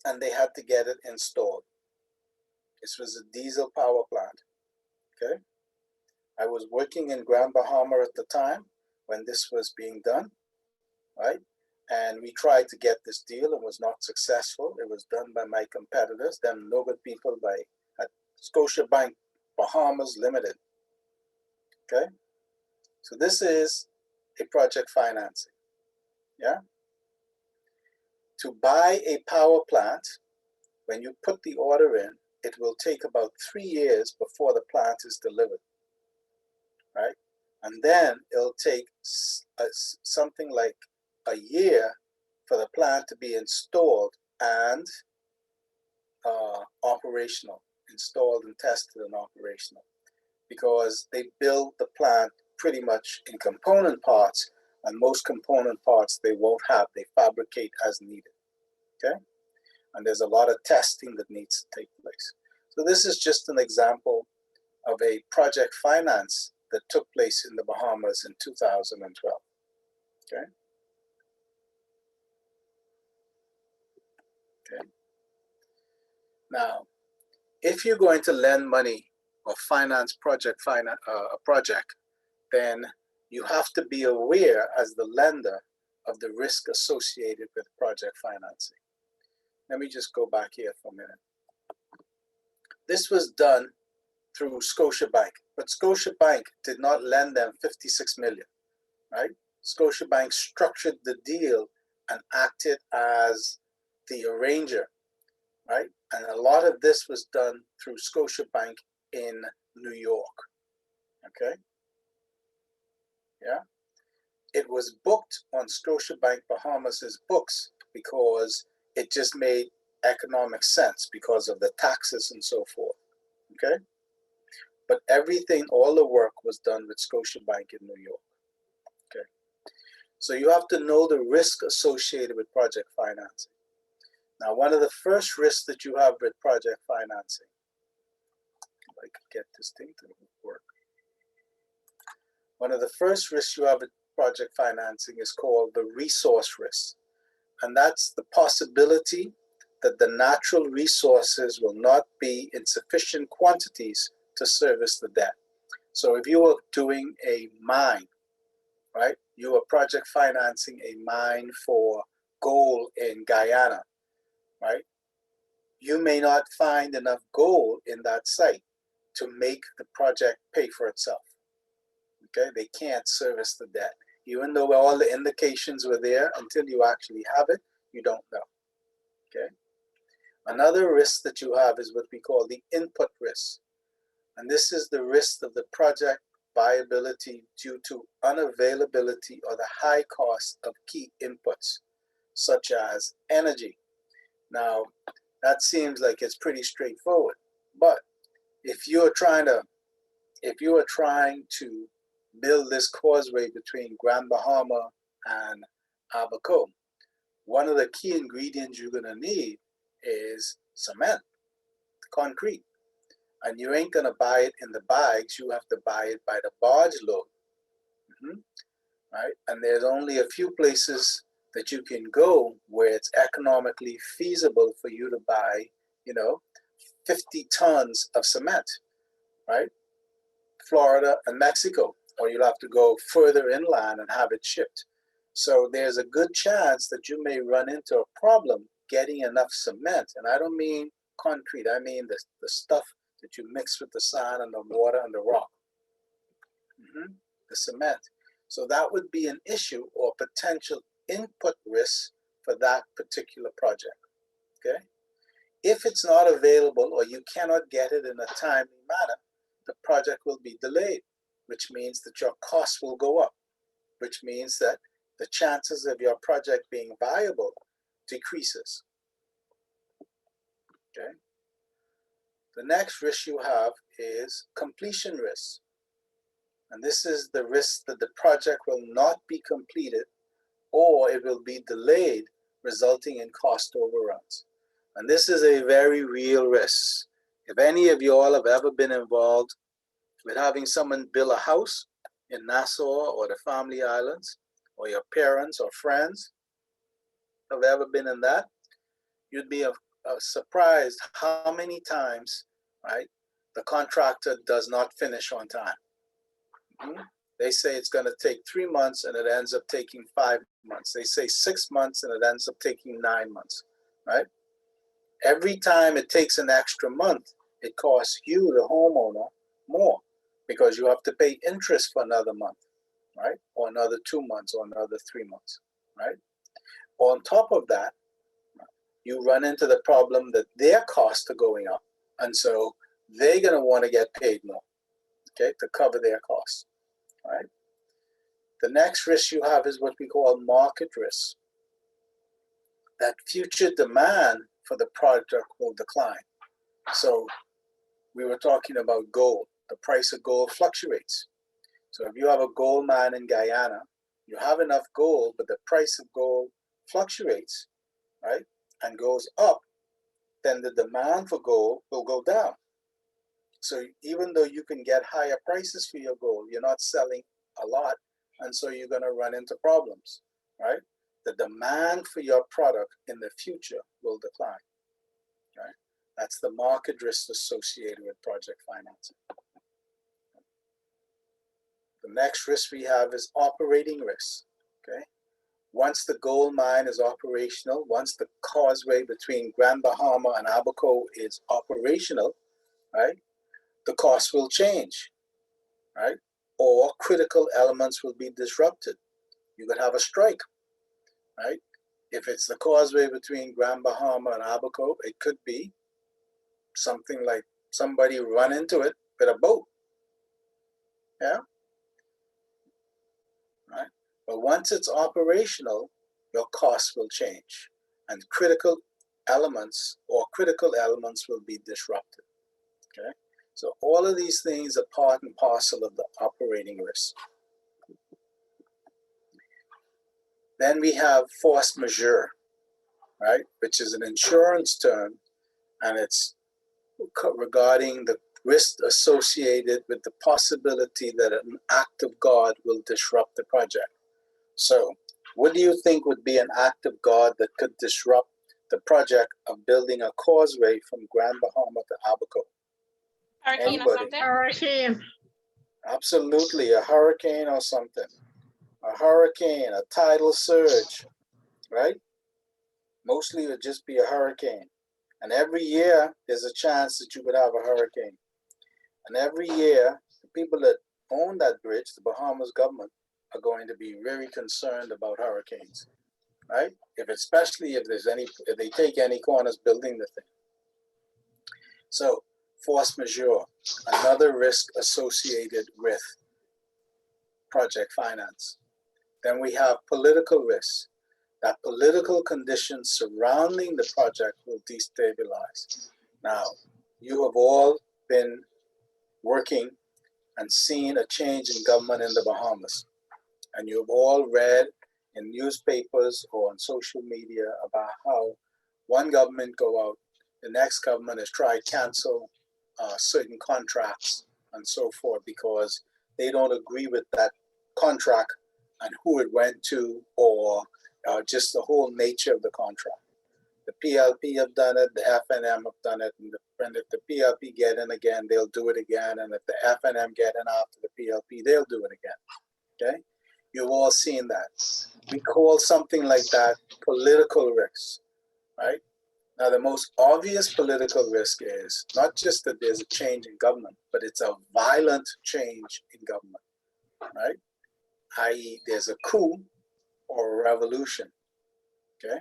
and they had to get it installed. This was a diesel power plant. Okay, I was working in Grand Bahama at the time when this was being done, right? And we tried to get this deal and was not successful. It was done by my competitors, them noble people at Scotiabank Bahamas Limited. Okay, so this is a project financing. Yeah, to buy a power plant, when you put the order in, it will take about 3 years before the plant is delivered, right? And then it'll take something like a year for the plant to be installed and operational, installed and tested and operational, because they build the plant pretty much in component parts, and most component parts they won't have, they fabricate as needed. Okay, and there's a lot of testing that needs to take place. So this is just an example of a project finance that took place in the Bahamas in 2012. Okay. Okay. Now, if you're going to lend money or finance a project, then you have to be aware as the lender of the risk associated with project financing. Let me just go back here for a minute. This was done through Scotiabank, but Scotiabank did not lend them 56 million, right? Scotiabank structured the deal and acted as the arranger, right? And a lot of this was done through Scotiabank in New York, okay? Yeah. It was booked on Scotiabank Bahamas's books because it just made economic sense because of the taxes and so forth, okay? But everything, all the work was done with Scotiabank in New York, okay? So you have to know the risk associated with project financing. Now, one of the first risks that you have with project financing, if I could get this thing to work. One of the first risks you have with project financing is called the resource risk. And that's the possibility that the natural resources will not be in sufficient quantities to service the debt. So if you are doing a mine, right? You are project financing a mine for gold in Guyana, right? You may not find enough gold in that site to make the project pay for itself. Okay, they can't service the debt. Even though all the indications were there, until you actually have it, you don't know. Okay. Another risk that you have is what we call the input risk. And this is the risk of the project viability due to unavailability or the high cost of key inputs, such as energy. Now, that seems like it's pretty straightforward, but if you are trying to build this causeway between Grand Bahama and Abaco, one of the key ingredients you're going to need is cement, concrete. And you ain't going to buy it in the bags. You have to buy it by the barge load. Right? And there's only a few places that you can go where it's economically feasible for you to buy, 50 tons of cement, right? Florida and Mexico, or you'll have to go further inland and have it shipped. So there's a good chance that you may run into a problem getting enough cement. And I don't mean concrete, I mean the stuff that you mix with the sand and the water and the rock, the cement. So that would be an issue or potential input risk for that particular project, okay? If it's not available or you cannot get it in a timely manner, the project will be delayed, which means that your costs will go up, which means that the chances of your project being viable decreases, okay? The next risk you have is completion risk. And this is the risk that the project will not be completed or it will be delayed, resulting in cost overruns. And this is a very real risk. If any of you all have ever been involved with having someone build a house in Nassau or the Family Islands, or your parents or friends have ever been in that, you'd be surprised how many times, right, the contractor does not finish on time. They say it's going to take 3 months and it ends up taking 5 months. They say 6 months and it ends up taking 9 months, right? Every time it takes an extra month, it costs you, the homeowner, more because you have to pay interest for another month, right? Or another 2 months or another 3 months, right? On top of that, you run into the problem that their costs are going up. And so they're going to want to get paid more, okay, to cover their costs, right? The next risk you have is what we call market risk. That future demand for the product will decline. So we were talking about gold. The price of gold fluctuates. So if you have a gold mine in Guyana, you have enough gold, but the price of gold fluctuates, right, and goes up, then the demand for gold will go down. So even though you can get higher prices for your gold, you're not selling a lot, and so you're going to run into problems, right? The demand for your product in the future will decline, right? That's the market risk associated with project financing. The next risk we have is operating risk, okay? Once the gold mine is operational, once the causeway between Grand Bahama and Abaco is operational, right, the cost will change, right? Or critical elements will be disrupted. You could have a strike, right? If it's the causeway between Grand Bahama and Abaco, it could be something like somebody run into it with a boat, yeah? Right? But once it's operational, your costs will change and critical elements will be disrupted, okay? So all of these things are part and parcel of the operating risk. Then we have force majeure, right? Which is an insurance term, and it's regarding the risk associated with the possibility that an act of God will disrupt the project. So what do you think would be an act of God that could disrupt the project of building a causeway from Grand Bahama to Abaco? Hurricane or Anybody? something? Hurricane. Absolutely, a hurricane or something. A hurricane, a tidal surge, right? Mostly it would just be a hurricane. And every year, there's a chance that you would have a hurricane. And every year, the people that own that bridge, the Bahamas government, are going to be very concerned about hurricanes, right? Especially if they take any corners building the thing. So, force majeure, another risk associated with project finance. Then we have political risk. That political conditions surrounding the project will destabilize. Now, you have all been working and seen a change in government in the Bahamas. And you've all read in newspapers or on social media about how one government go out, the next government has tried to cancel certain contracts and so forth because they don't agree with that contract and who it went to or just the whole nature of the contract. The PLP have done it, the FNM have done it, and if the PLP get in again, they'll do it again, and if the FNM get in after the PLP, they'll do it again, okay? You've all seen that. We call something like that political risk, right? Now, the most obvious political risk is not just that there's a change in government, but it's a violent change in government, right? I.e., there's a coup or a revolution, okay?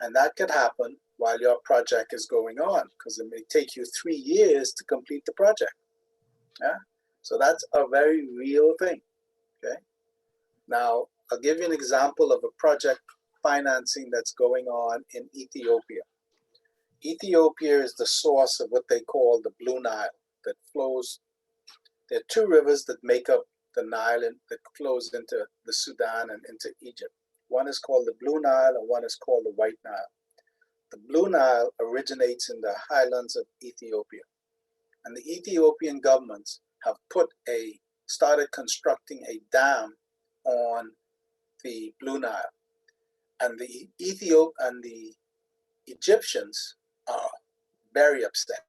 And that could happen while your project is going on, because it may take you 3 years to complete the project. Yeah? So that's a very real thing. Okay. Now, I'll give you an example of a project financing that's going on in Ethiopia. Ethiopia is the source of what they call the Blue Nile that flows. There are 2 rivers that make up the Nile and that flows into the Sudan and into Egypt. One is called the Blue Nile and one is called the White Nile. The Blue Nile originates in the highlands of Ethiopia. And the Ethiopian governments have started constructing a dam on the Blue Nile. And the Egyptians are very upset,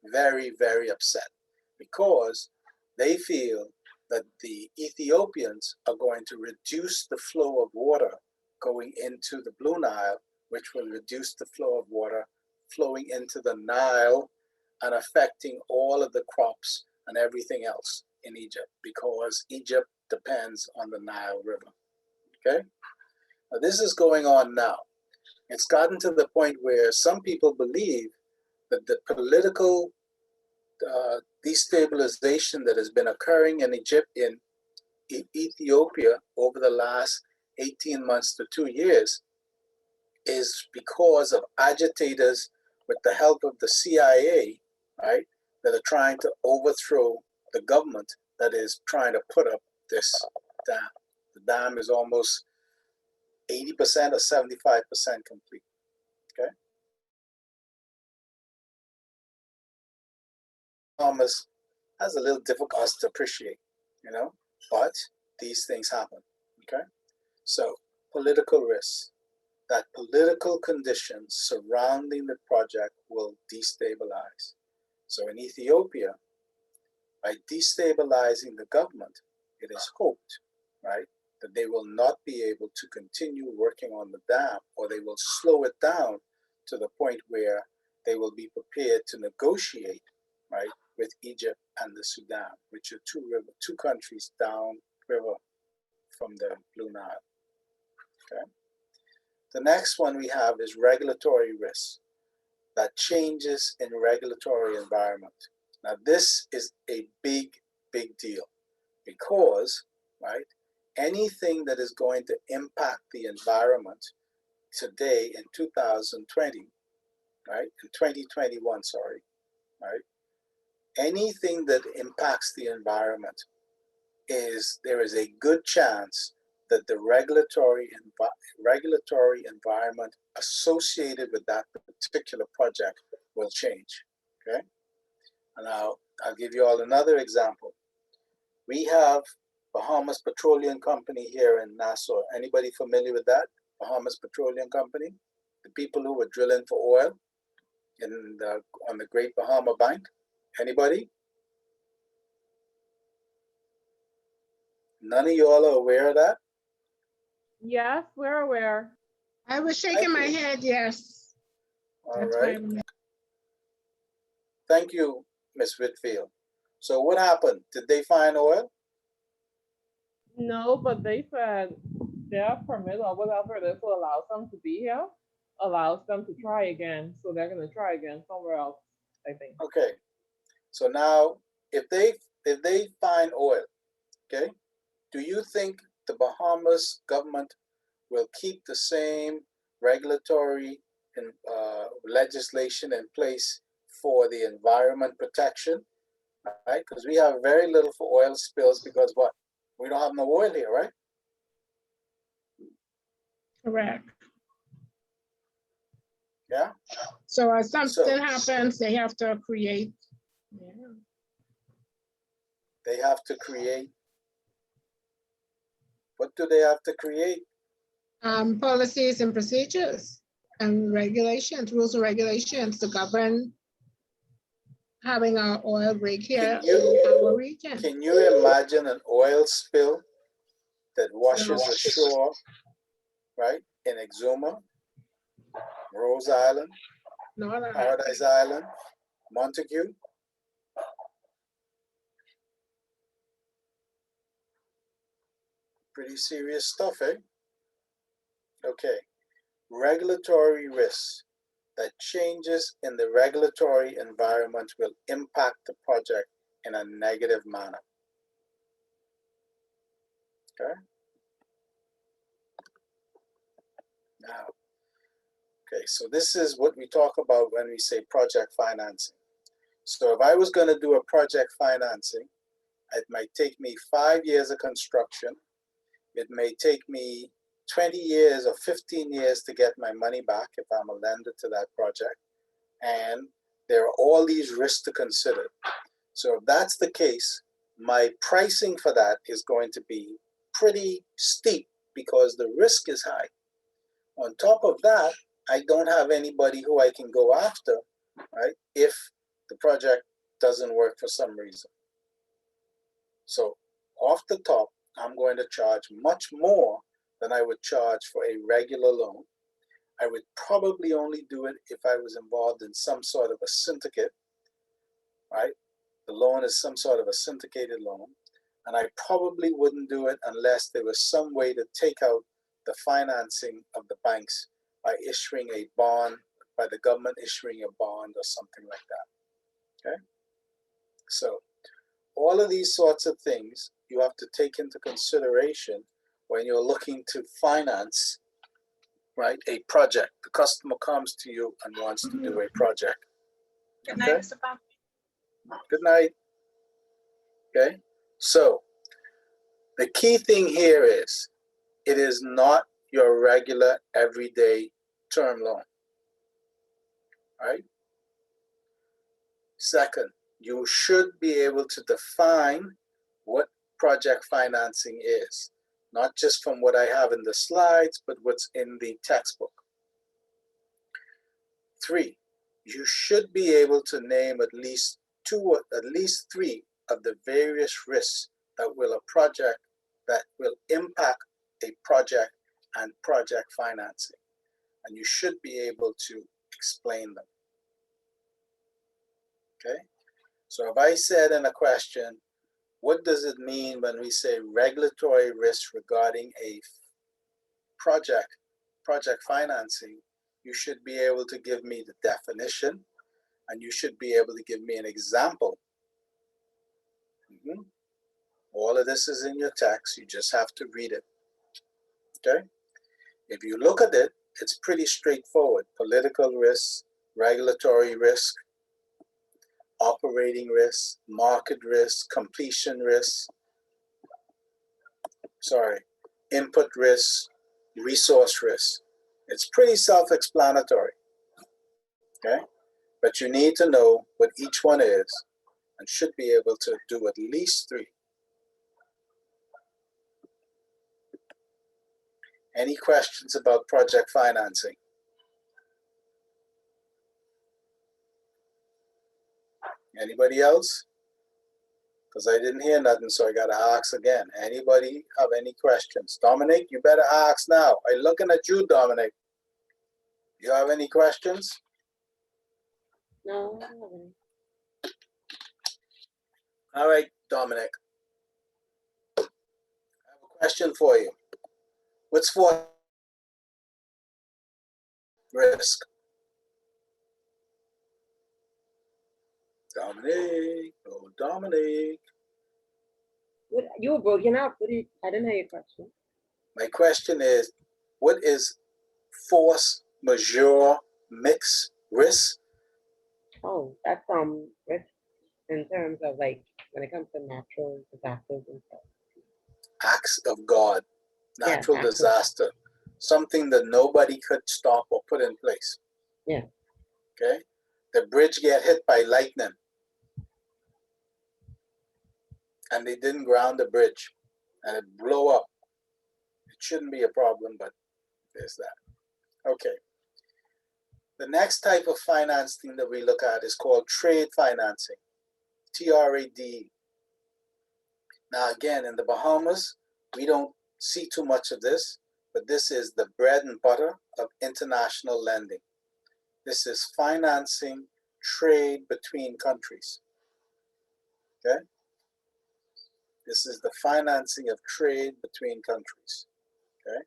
very, very upset, because they feel that the Ethiopians are going to reduce the flow of water going into the Blue Nile, which will reduce the flow of water flowing into the Nile and affecting all of the crops and everything else in Egypt, because Egypt depends on the Nile River. Okay? Now, this is going on now. It's gotten to the point where some people believe that the political destabilization that has been occurring in Ethiopia over the last 18 months to 2 years is because of agitators with the help of the CIA, right, that are trying to overthrow the government that is trying to put up this dam. The dam is almost 80% or 75% complete, okay? Thomas has a little difficult to appreciate, you know, but these things happen, okay? So, political risks. That political conditions surrounding the project will destabilize. So in Ethiopia, by destabilizing the government, it is hoped, right, that they will not be able to continue working on the dam, or they will slow it down to the point where they will be prepared to negotiate, right, with Egypt and the Sudan, which are two countries downriver from the Blue Nile. Okay. The next one we have is regulatory risk, that changes in regulatory environment. Now, this is a big, big deal because, right, anything that is going to impact the environment today in 2020, right, in 2021, sorry, right, anything that impacts the environment there is a good chance that the regulatory environment associated with that particular project will change, okay? And I'll give you all another example. We have Bahamas Petroleum Company here in Nassau. Anybody familiar with that? Bahamas Petroleum Company? The people who were drilling for oil on the Great Bahama Bank? Anybody? None of y'all are aware of that? Yes, we're aware. I was shaking my head, yes. All That's why right. I'm- Thank you, Ms. Whitfield. So what happened? Did they find oil? No, but they said their permit or whatever this will allow them to be here, allows them to try again. So they're gonna try again somewhere else, I think. Okay. So now, if they find oil, okay, do you think the Bahamas government will keep the same regulatory and legislation in place for the environment protection, right? Because we have very little for oil spills because what? We don't have no oil here, right? Correct. Yeah. So if something So- happens, they have to create. Yeah. They have to create. What do they have to create? Policies and procedures. and regulations, rules and regulations to govern having our oil rig here in our region. Can you imagine an oil spill that washes ashore, right, in Exuma, Rose Island, No, no, Paradise Island, Montague? Pretty serious stuff, eh? Okay. Regulatory risks. That changes in the regulatory environment will impact the project in a negative manner. Okay. Now, okay, so this is what we talk about when we say project financing. So if I was going to do a project financing, it might take me 5 years of construction. It may take me 20 years or 15 years to get my money back if I'm a lender to that project. And there are all these risks to consider. So if that's the case, my pricing for that is going to be pretty steep because the risk is high. On top of that, I don't have anybody who I can go after, right, if the project doesn't work for some reason. So off the top, I'm going to charge much more than I would charge for a regular loan. I would probably only do it if I was involved in some sort of a syndicate, right? The loan is some sort of a syndicated loan. And I probably wouldn't do it unless there was some way to take out the financing of the banks by issuing a bond, by the government issuing a bond or something like that, okay? So all of these sorts of things you have to take into consideration when you're looking to finance, right, a project. The customer comes to you and wants to do a project. Good night, Mr. Pop. Good night. Okay, so the key thing here is it is not your regular everyday term loan, right? Second, you should be able to define what project financing is, not just from what I have in the slides, but what's in the textbook. 3, you should be able to name at least 3 of the various risks that will impact a project and project financing, and you should be able to explain them. Okay, so if I said in a question, what does it mean when we say regulatory risk regarding a project financing, you should be able to give me the definition, and you should be able to give me an example. All of this is in your text. You just have to read it. Okay? If you look at it, it's pretty straightforward. Political risk, regulatory risk, operating risk, market risk, completion risk, input risk, resource risk. It's pretty self-explanatory. Okay? But you need to know what each one is and should be able to do at least 3. Any questions about project financing? Anybody else? Because I didn't hear nothing, so I got to ask again. Anybody have any questions? Dominic, you better ask now. I'm looking at you, Dominic. You have any questions? No, I don't have any. All right, Dominic. I have a question for you. What's for risk? Dominic, oh Dominic. What, you were broken up. I didn't hear your question. My question is, what is force majeure mix risk? Oh, that's risk in terms of like when it comes to natural disasters and stuff. Acts of God, natural acts of- disaster, something that nobody could stop or put in place. Yeah. Okay, the bridge get hit by lightning, and they didn't ground the bridge, and it blow up. It shouldn't be a problem, but there's that. Okay, The next type of financing that we look at is called trade financing, TRAD. Now, again, in the Bahamas, we don't see too much of this, but this is the bread and butter of international lending. This is financing trade between countries. Okay? This is the financing of trade between countries. Okay?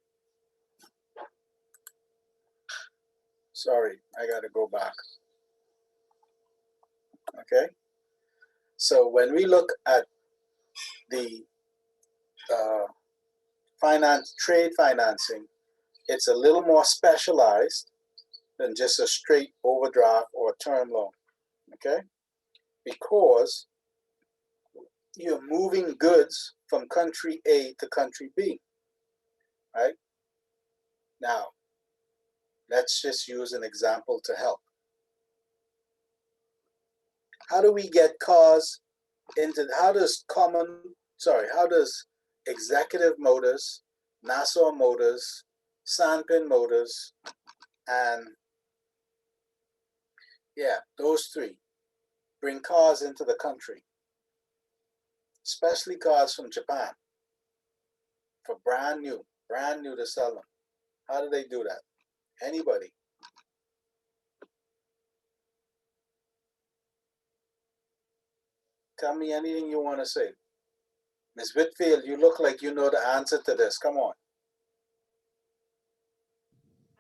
Sorry, I got to go back. Okay? So when we look at the trade financing, it's a little more specialized than just a straight overdraft or term loan. Okay? Because you're moving goods from country A to country B. Right? Now, let's just use an example to help. How do we get cars into, how does Executive Motors, Nassau Motors, Sanpin Motors, and yeah, those three bring cars into the country, especially cars from Japan, for brand new to sell them? How do they do that? Anybody? Tell me anything you want to say. Ms. Whitfield, you look like you know the answer to this. Come on.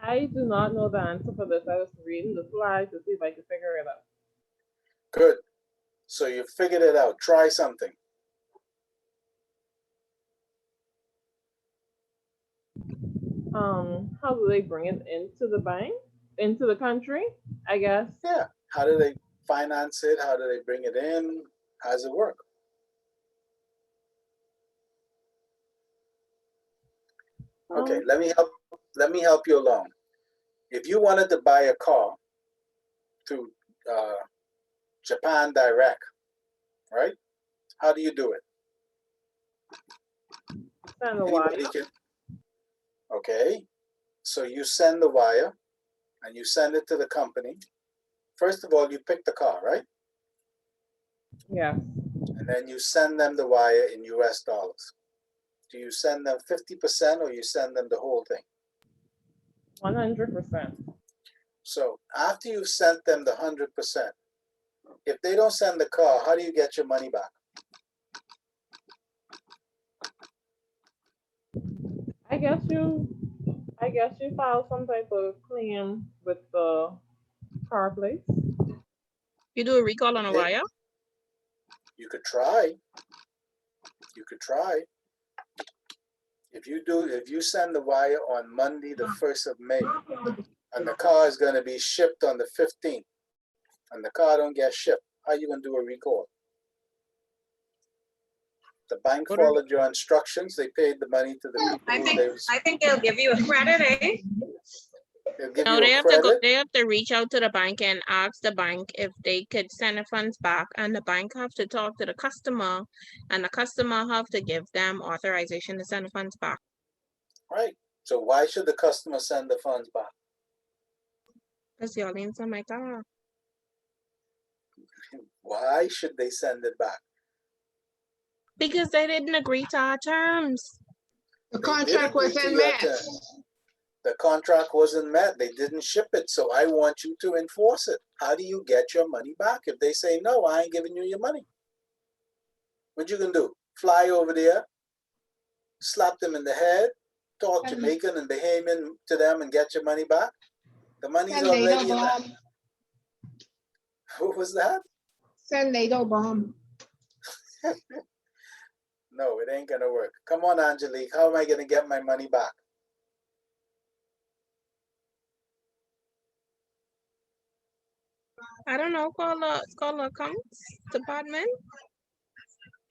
I do not know the answer for this. I was reading the slides to see if I could figure it out. Good. So you figured it out. Try something. How do they bring it into the bank, into the country? I guess. Yeah. How do they finance it? How do they bring it in? How does it work? Okay, let me help you along. If you wanted to buy a car through Japan Direct, right? How do you do it? Send a wire. Okay, so you send the wire and you send it to the company. First of all, you pick the car, right? Yeah. And then you send them the wire in US dollars. Do you send them 50% or you send them the whole thing? 100%. So after you've sent them the 100%, if they don't send the car, how do you get your money back? I guess you file some type of claim with the car place. You do a recall on a wire? You could try. You could try. If you send the wire on Monday, the 1st of May, and the car is going to be shipped on the 15th, and the car don't get shipped, how are you going to do a recall? The bank followed your instructions. They paid the money to the people. I think they'll give you a credit, eh? They'll give No, you they a have to go. credit. They have to reach out to the bank and ask the bank if they could send the funds back, and the bank have to talk to the customer, and the customer have to give them authorization to send the funds back. Right. So why should the customer send the funds back? Because your liens on my car. Why should they send it back? Because they didn't agree to our terms. The They contract did agree to wasn't your met. terms. The contract wasn't met. They didn't ship it. So I want you to enforce it. How do you get your money back? If they say, no, I ain't giving you your money. What you can do? Fly over there, slap them in the head, talk Jamaican and Bahamian to them and get your money back? The money's Send already NATO in there. bomb. What was that? Send NATO bomb. No, it ain't gonna work. Come on, Angelique. How am I gonna get my money back? I don't know, call the accounts department.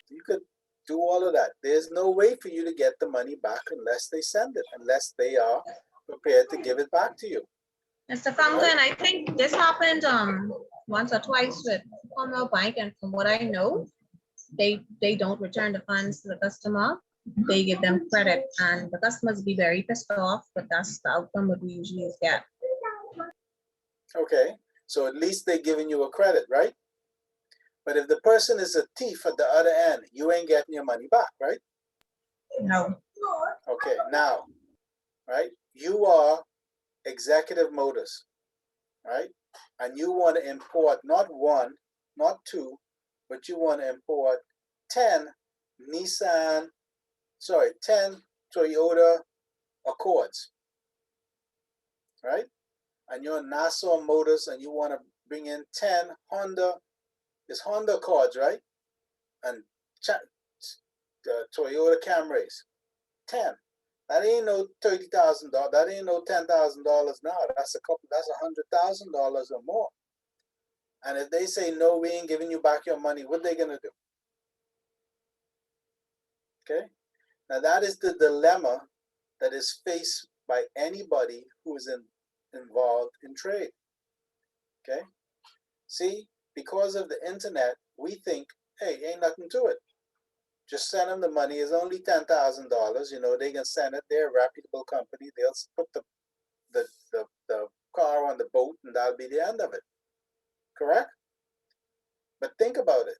You could do all of that. There's no way for you to get the money back unless they send it, unless they are prepared to give it back to you. Mr. Fountain, I think this happened once or twice with Commonwealth Bank, and from what I know, they don't return the funds to the customer. They give them credit, and the customers be very pissed off, but that's the outcome that we usually get. Okay, so at least they're giving you a credit, right? But if the person is a thief at the other end, you ain't getting your money back, right? No. Okay, now, right? You are Executive Motors, right? And you want to import not one, not two, but you want to import 10 10 Toyota Accords, right? And you're Nassau Motors and you want to bring in 10 Honda, it's Honda Accords, right? And Toyota Camrys, 10. That ain't no $30,000. That ain't no $10,000 now. That's $100,000 or more. And if they say no, we ain't giving you back your money, what they gonna do? Okay. Now that is the dilemma that is faced by anybody who is involved in trade. Okay. See, because of the internet, we think, hey, ain't nothing to it. Just send them the money. It's only $10,000. You know, they can send it. They're a reputable company. They'll put the car on the boat, and that'll be the end of it. Correct? But think about it.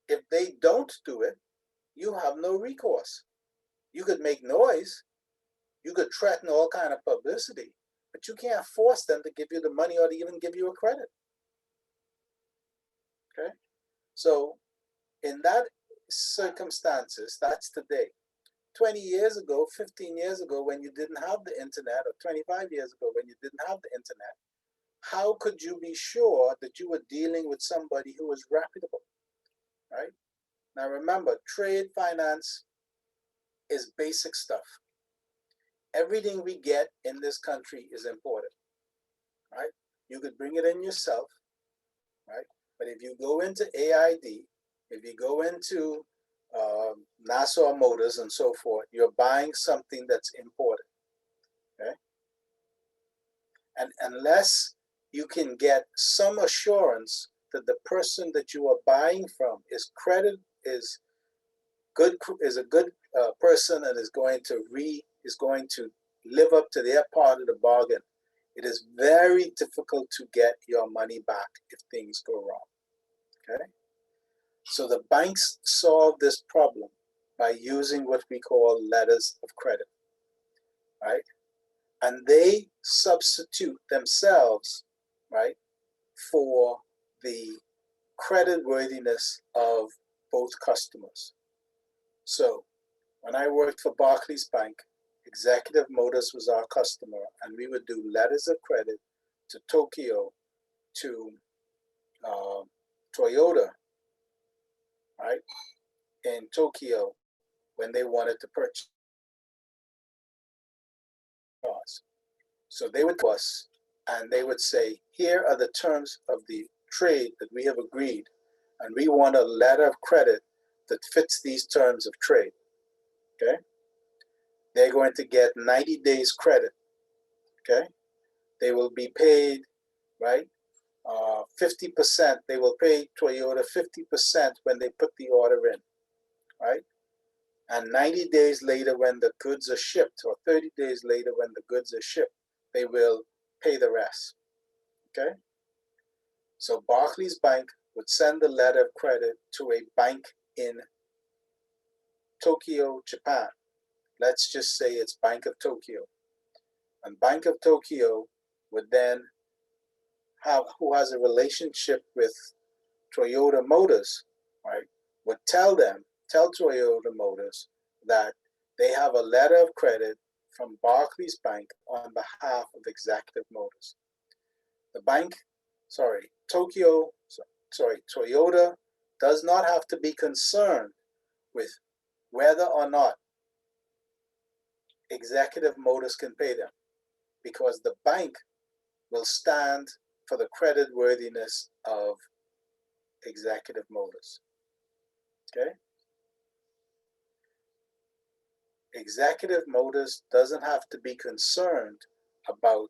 If they don't do it, you have no recourse. You could make noise. You could threaten all kind of publicity, but you can't force them to give you the money or to even give you a credit. Okay? So in that circumstances, that's today. 20 years ago, 15 years ago, when you didn't have the internet, or 25 years ago, when you didn't have the internet, how could you be sure that you were dealing with somebody who was reputable, right? Now remember, trade finance is basic stuff. Everything we get in this country is imported, right? You could bring it in yourself, right? But if you go into AID, if you go into Nassau Motors and so forth, you're buying something that's imported, okay? And unless you can get some assurance that the person that you are buying from is a good person and is going to live up to their part of the bargain, it is very difficult to get your money back if things go wrong. Okay, so the banks solve this problem by using what we call letters of credit, right? And they substitute themselves, right, for the credit worthiness of both customers. So when I worked for Barclays Bank, Executive Motors was our customer, and we would do letters of credit to Tokyo, to Toyota, right, in Tokyo when they wanted to purchase cars. So they would go to us and they would say, here are the terms of the trade that we have agreed, and we want a letter of credit that fits these terms of trade. Okay? They're going to get 90 days credit. Okay? They will be paid, right? 50%, they will pay Toyota 50% when they put the order in, right? And 90 days later when the goods are shipped, or 30 days later when the goods are shipped, they will pay the rest, okay? So Barclays Bank would send a letter of credit to a bank in Tokyo, Japan. Let's just say it's Bank of Tokyo. And Bank of Tokyo would then who has a relationship with Toyota Motors, right, would tell Toyota Motors that they have a letter of credit from Barclays Bank on behalf of Executive Motors. The bank, Toyota does not have to be concerned with whether or not Executive Motors can pay them, because the bank will stand for the credit worthiness of Executive Motors. Okay? Executive Motors doesn't have to be concerned about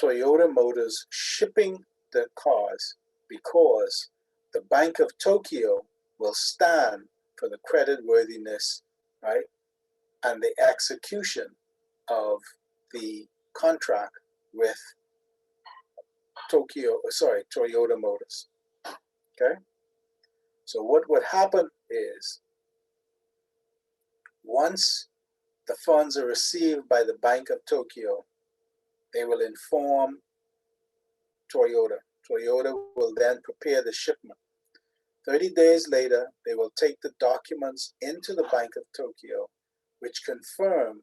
Toyota Motors shipping the cars, because the Bank of Tokyo will stand for the credit worthiness, right, and the execution of the contract with Toyota Motors. Okay. So what would happen is once the funds are received by the Bank of Tokyo, they will inform Toyota. Toyota will then prepare the shipment. 30 days later, they will take the documents into the Bank of Tokyo, which confirm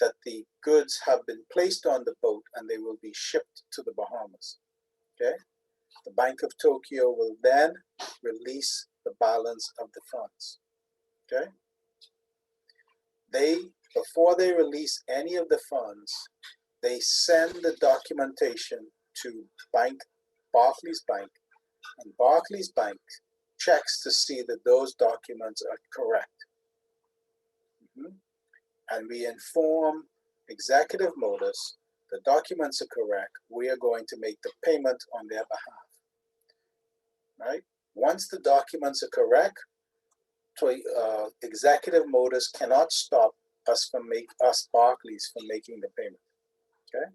that the goods have been placed on the boat and they will be shipped to the Bahamas. Okay? The Bank of Tokyo will then release the balance of the funds. Okay? Before they release any of the funds, they send the documentation to Barclays Bank, and Barclays Bank checks to see that those documents are correct. And we inform Executive Motors the documents are correct. We are going to make the payment on their behalf. Right? Once the documents are correct, Executive Motors cannot stop us Barclays from making the payment. Okay.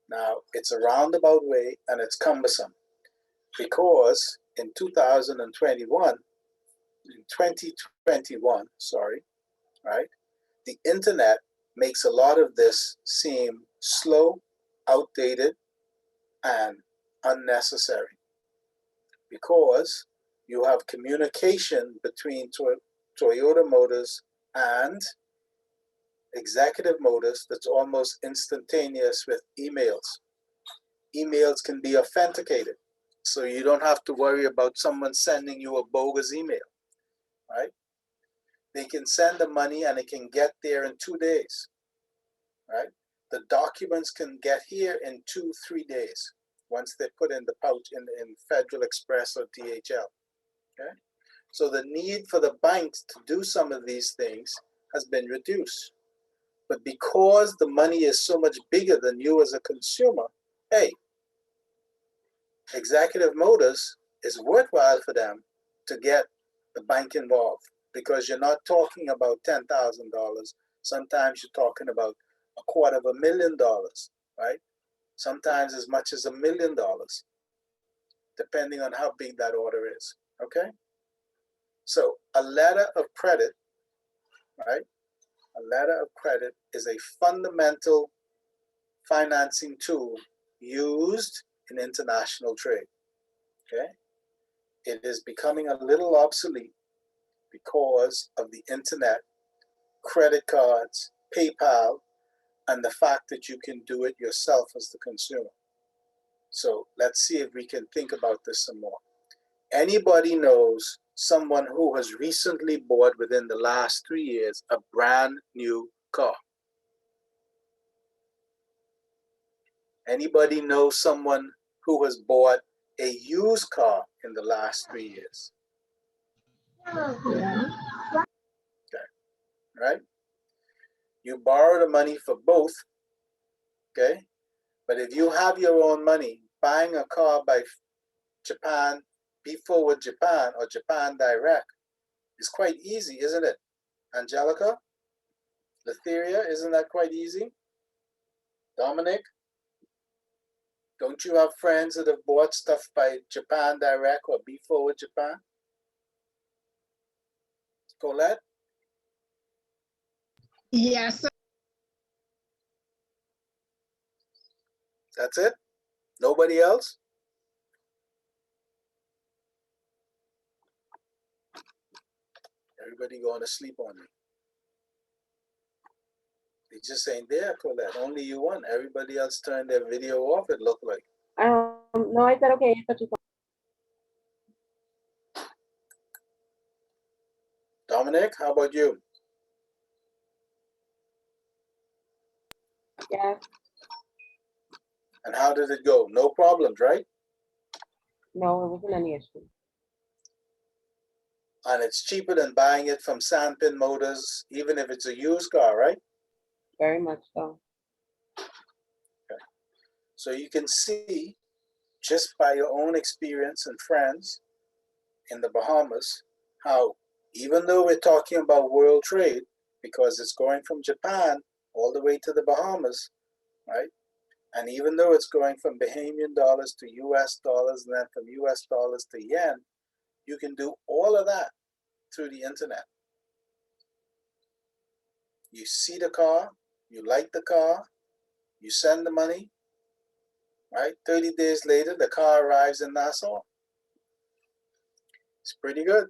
Now it's a roundabout way and it's cumbersome because in 2021, right, the internet makes a lot of this seem slow, outdated, and unnecessary because you have communication between Toyota Motors and Executive Motors that's almost instantaneous with emails. Emails can be authenticated, so you don't have to worry about someone sending you a bogus email, right? They can send the money and it can get there in 2 days, right? The documents can get here in 2-3 days once they're put in the pouch in Federal Express or DHL, okay? So the need for the banks to do some of these things has been reduced. But because the money is so much bigger than you as a consumer, hey, Executive Motors is worthwhile for them to get the bank involved because you're not talking about $10,000. Sometimes you're talking about $250,000, right? Sometimes as much as $1 million, depending on how big that order is, okay? So a letter of credit, right? A letter of credit is a fundamental financing tool used in international trade, okay? It is becoming a little obsolete because of the internet, credit cards, PayPal, and the fact that you can do it yourself as the consumer. So let's see if we can think about this some more. Anybody knows someone who has recently bought within the last 3 years a brand new car? Anybody know someone who has bought a used car in the last 3 years? Yeah. Okay, right? You borrow the money for both, okay? But if you have your own money, buying a car by Japan, Be4with Japan or Japan Direct is quite easy, isn't it? Angelica? Letheria, isn't that quite easy? Dominic? Don't you have friends that have bought stuff by Japan Direct or Be4with Japan? Colette? Yes. That's it? Nobody else? Everybody going to sleep on me. They just ain't there, Colette. Only you one. Everybody else turned their video off, it looked like. No, I said okay. Dominic, how about you? Yeah. And how did it go? No problems, right? No, it wasn't any issue. And it's cheaper than buying it from Sandpin Motors, even if it's a used car, right? Very much so. Okay. So you can see, just by your own experience and friends in the Bahamas, how even though we're talking about world trade, because it's going from Japan all the way to the Bahamas, right? And even though it's going from Bahamian dollars to US dollars and then from US dollars to yen, you can do all of that through the internet. You see the car, you like the car, you send the money, right? 30 days later, the car arrives in Nassau. It's pretty good.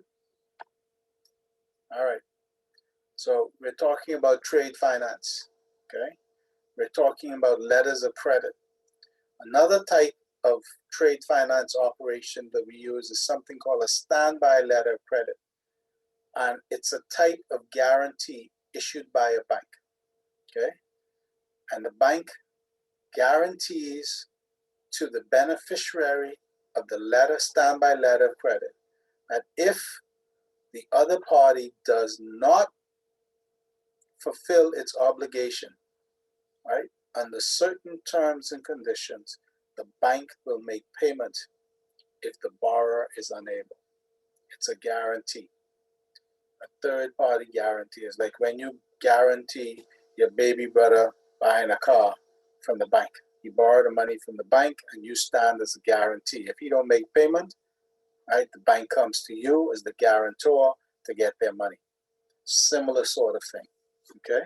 All right. So we're talking about trade finance, okay? We're talking about letters of credit. Another type of trade finance operation that we use is something called a standby letter of credit. And it's a type of guarantee issued by a bank, okay? And the bank guarantees to the beneficiary of the standby letter of credit that if the other party does not fulfill its obligation, right, under certain terms and conditions, the bank will make payment if the borrower is unable. It's a guarantee. A third party guarantee is like when you guarantee your baby brother buying a car from the bank. You borrow the money from the bank and you stand as a guarantee. If you don't make payment, right, the bank comes to you as the guarantor to get their money. Similar sort of thing, okay?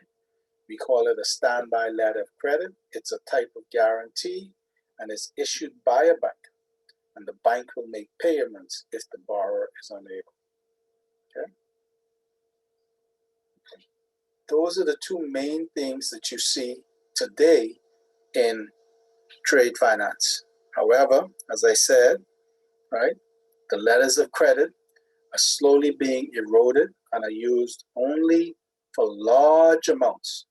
We call it a standby letter of credit. It's a type of guarantee and it's issued by a bank. And the bank will make payments if the borrower is unable, okay? Those are the two main things that you see today in trade finance. However, as I said, right, the letters of credit are slowly being eroded and are used only for large amounts,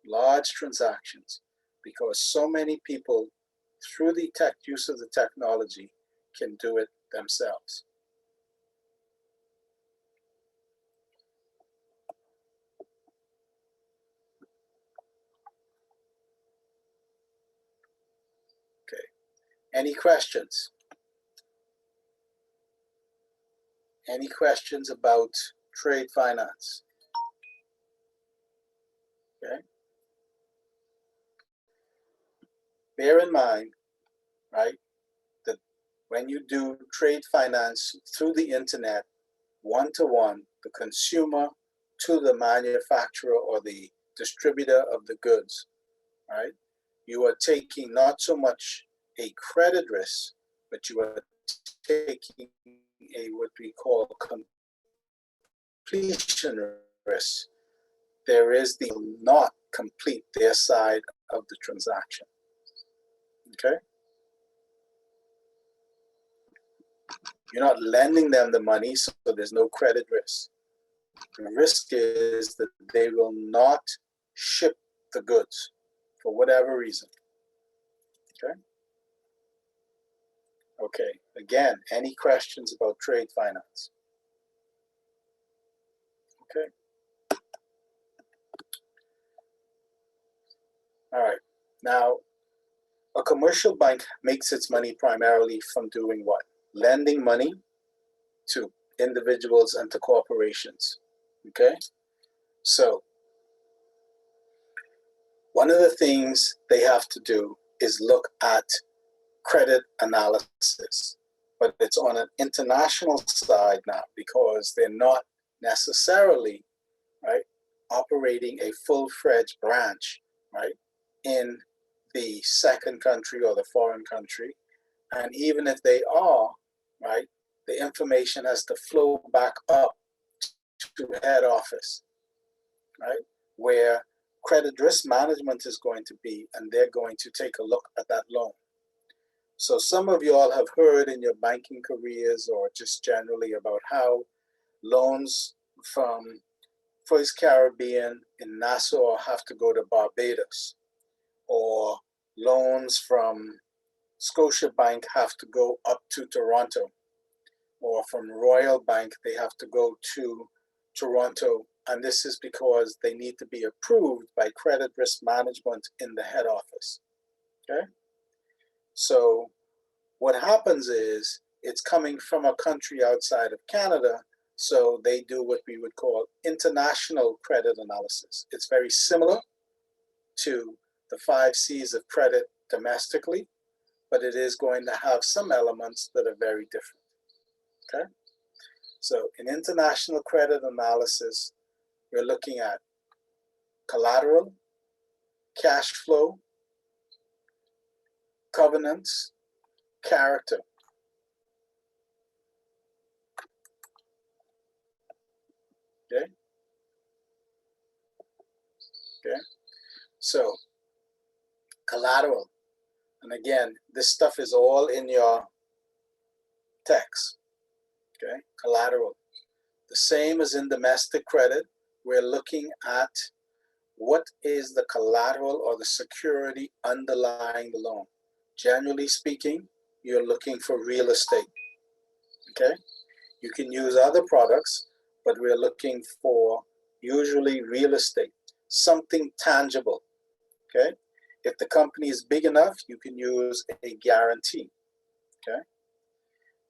large transactions, because so many people, through the use of the technology, can do it themselves. Okay. Any questions? Any questions about trade finance? Okay. Bear in mind, right, that when you do trade finance through the internet, one-to-one, the consumer to the manufacturer or the distributor of the goods, right? You are taking not so much a credit risk, but you are taking a what we call completion risk. There is the not complete their side of the transaction. Okay? You're not lending them the money, so there's no credit risk. The risk is that they will not ship the goods for whatever reason. Okay? Okay, again, any questions about trade finance? Okay. All right. Now, a commercial bank makes its money primarily from doing what? Lending money to individuals and to corporations. Okay? So, one of the things they have to do is look at credit analysis, but it's on an international side now because they're not necessarily, right, operating a full-fledged branch, right, in the second country or the foreign country. And even if they are, right, the information has to flow back up to head office, right, where credit risk management is going to be, and they're going to take a look at that loan. So some of you all have heard in your banking careers or just generally about how loans from First Caribbean in Nassau have to go to Barbados, or loans from Scotiabank have to go up to Toronto, or from Royal Bank they have to go to Toronto, and this is because they need to be approved by credit risk management in the head office. Okay? So what happens is it's coming from a country outside of Canada, so they do what we would call international credit analysis. It's very similar to the 5 C's of credit domestically, but it is going to have some elements that are very different. Okay? So in international credit analysis, we're looking at collateral, cash flow, covenants, character. Okay? Okay? So collateral. And again, this stuff is all in your text. Okay? Collateral. The same as in domestic credit, we're looking at what is the collateral or the security underlying the loan. Generally speaking, you're looking for real estate. Okay? You can use other products, but we're looking for usually real estate, something tangible. Okay? If the company is big enough, you can use a guarantee. Okay?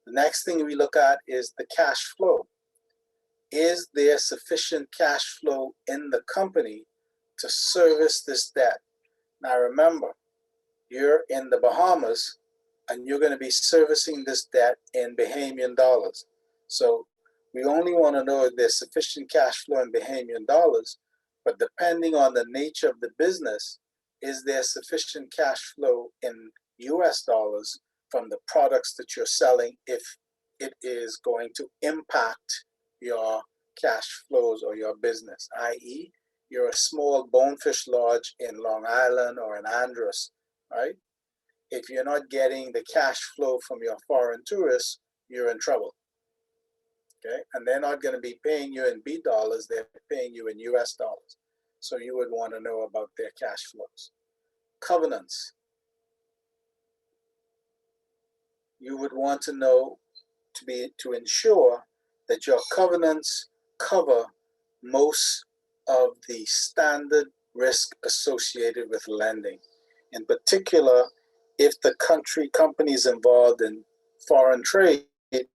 The next thing we look at is the cash flow. Is there sufficient cash flow in the company to service this debt? Now remember, you're in the Bahamas and you're going to be servicing this debt in Bahamian dollars. So we only want to know if there's sufficient cash flow in Bahamian dollars, but depending on the nature of the business, is there sufficient cash flow in US dollars from the products that you're selling if it is going to impact your cash flows or your business, i.e., you're a small bonefish lodge in Long Island or in Andros, right? If you're not getting the cash flow from your foreign tourists, you're in trouble. Okay, and they're not going to be paying you in B dollars, they're paying you in US dollars. So you would want to know about their cash flows. Covenants. You would want to know to ensure that your covenants cover most of the standard risk associated with lending. In particular, if the company is involved in foreign trade, that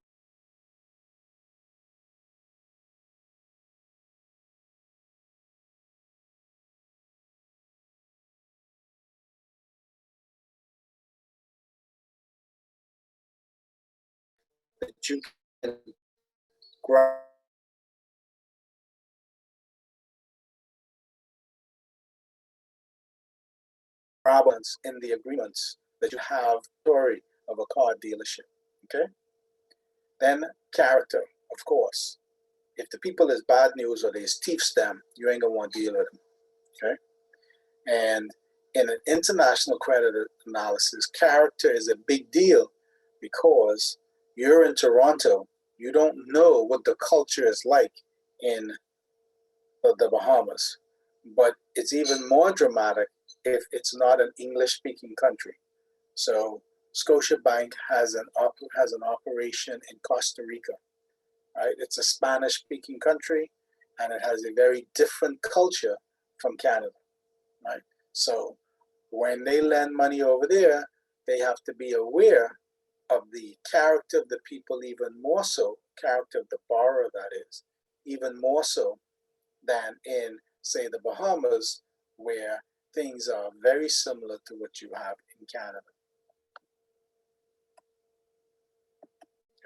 you can grab in the agreements that you have story of a car dealership. Okay? Then character, of course. If the people is bad news or there's thieves them, you ain't gonna want to deal with them. Okay? And in an international credit analysis, character is a big deal because you're in Toronto, you don't know what the culture is like in the Bahamas. But it's even more dramatic if it's not an English-speaking country. So Scotiabank has an operation in Costa Rica, right? It's a Spanish-speaking country, and it has a very different culture from Canada, right? So when they lend money over there, they have to be aware of the character of the people, even more so, character of the borrower, that is, even more so than in, say, the Bahamas, where things are very similar to what you have in Canada.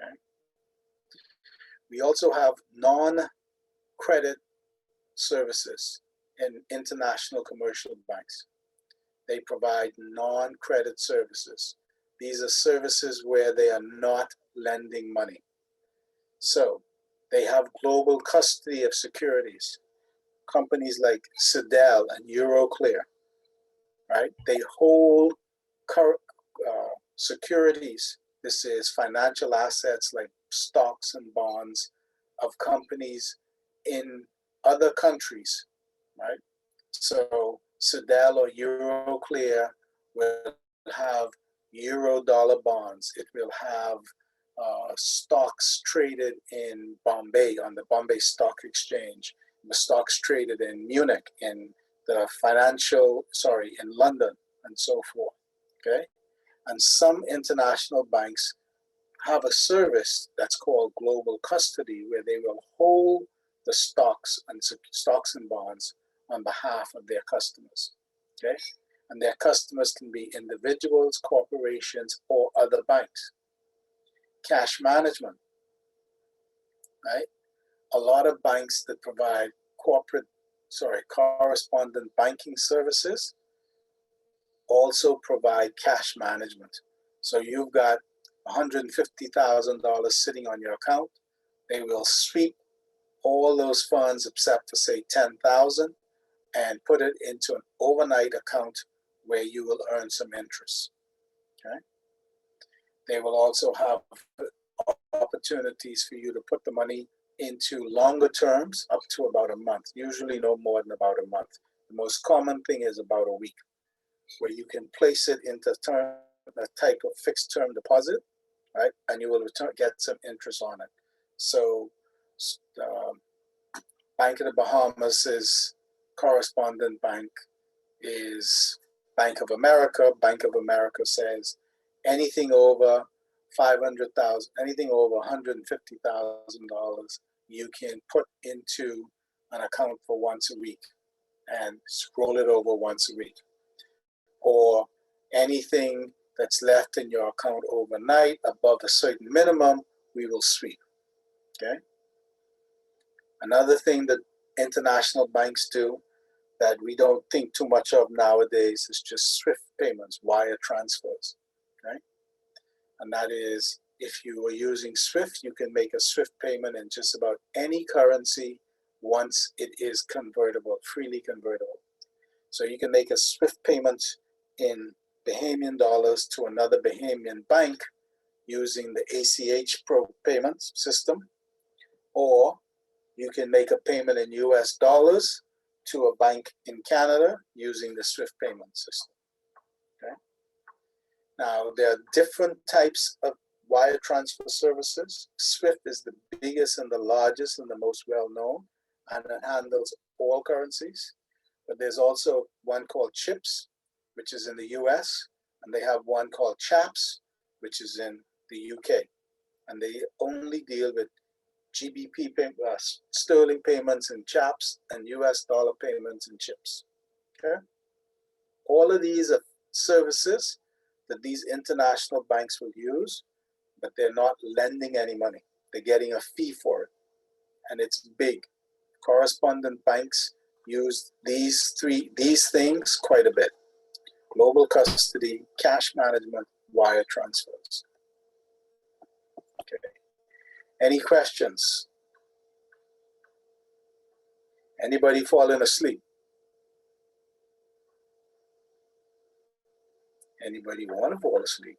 Okay. We also have non-credit services in international commercial banks. They provide non-credit services. These are services where they are not lending money. So they have global custody of securities. Companies like Sidel and Euroclear, right? They hold securities. This is financial assets like stocks and bonds of companies in other countries, right? So Sidel or Euroclear will have euro dollar bonds. It will have stocks traded in Bombay on the Bombay Stock Exchange. The stocks traded in Munich, in in London, and so forth. Okay, and some international banks have a service that's called global custody, where they will hold the stocks and bonds on behalf of their customers. Okay, and their customers can be individuals, corporations, or other banks. Cash management, right? A lot of banks that provide correspondent banking services also provide cash management. So you've got $150,000 sitting on your account. They will sweep all those funds except for say 10,000 and put it into an overnight account where you will earn some interest. Okay. They will also have opportunities for you to put the money into longer terms up to about a month, usually no more than about a month. The most common thing is about a week, where you can place it into a type of fixed term deposit, right? And you will get some interest on it. So Bank of the Bahamas' correspondent bank is Bank of America. Bank of America says anything over 500,000, anything over $150,000, you can put into an account for once a week and scroll it over once a week. Or anything that's left in your account overnight above a certain minimum, we will sweep. Okay. Another thing that international banks do that we don't think too much of nowadays is just SWIFT payments, wire transfers. Okay. And that is, if you are using SWIFT, you can make a SWIFT payment in just about any currency once it is convertible, freely convertible. So you can make a SWIFT payment in Bahamian dollars to another Bahamian bank using the ACH Pro payment system, or you can make a payment in US dollars to a bank in Canada using the SWIFT payment system. Okay. Now, there are different types of wire transfer services. SWIFT is the biggest and the largest and the most well-known, and it handles all currencies. But there's also one called CHIPS, which is in the US, and they have one called CHAPS, which is in the UK. And they only deal with GBP sterling payments in CHAPS and US dollar payments in CHIPS. Okay? All of these are services that these international banks will use, but they're not lending any money. They're getting a fee for it, and it's big. Correspondent banks use these things quite a bit: global custody, cash management, wire transfers. Okay. Any questions? Anybody falling asleep? Anybody want to fall asleep?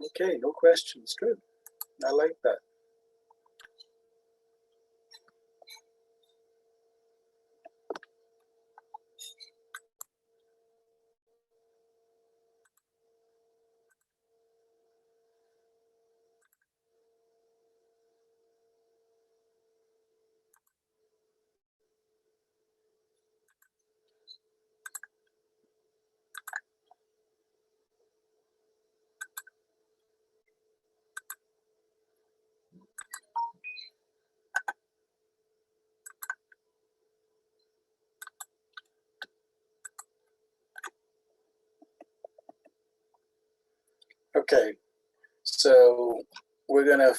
Okay, no questions. Good. I like that. Okay, so we're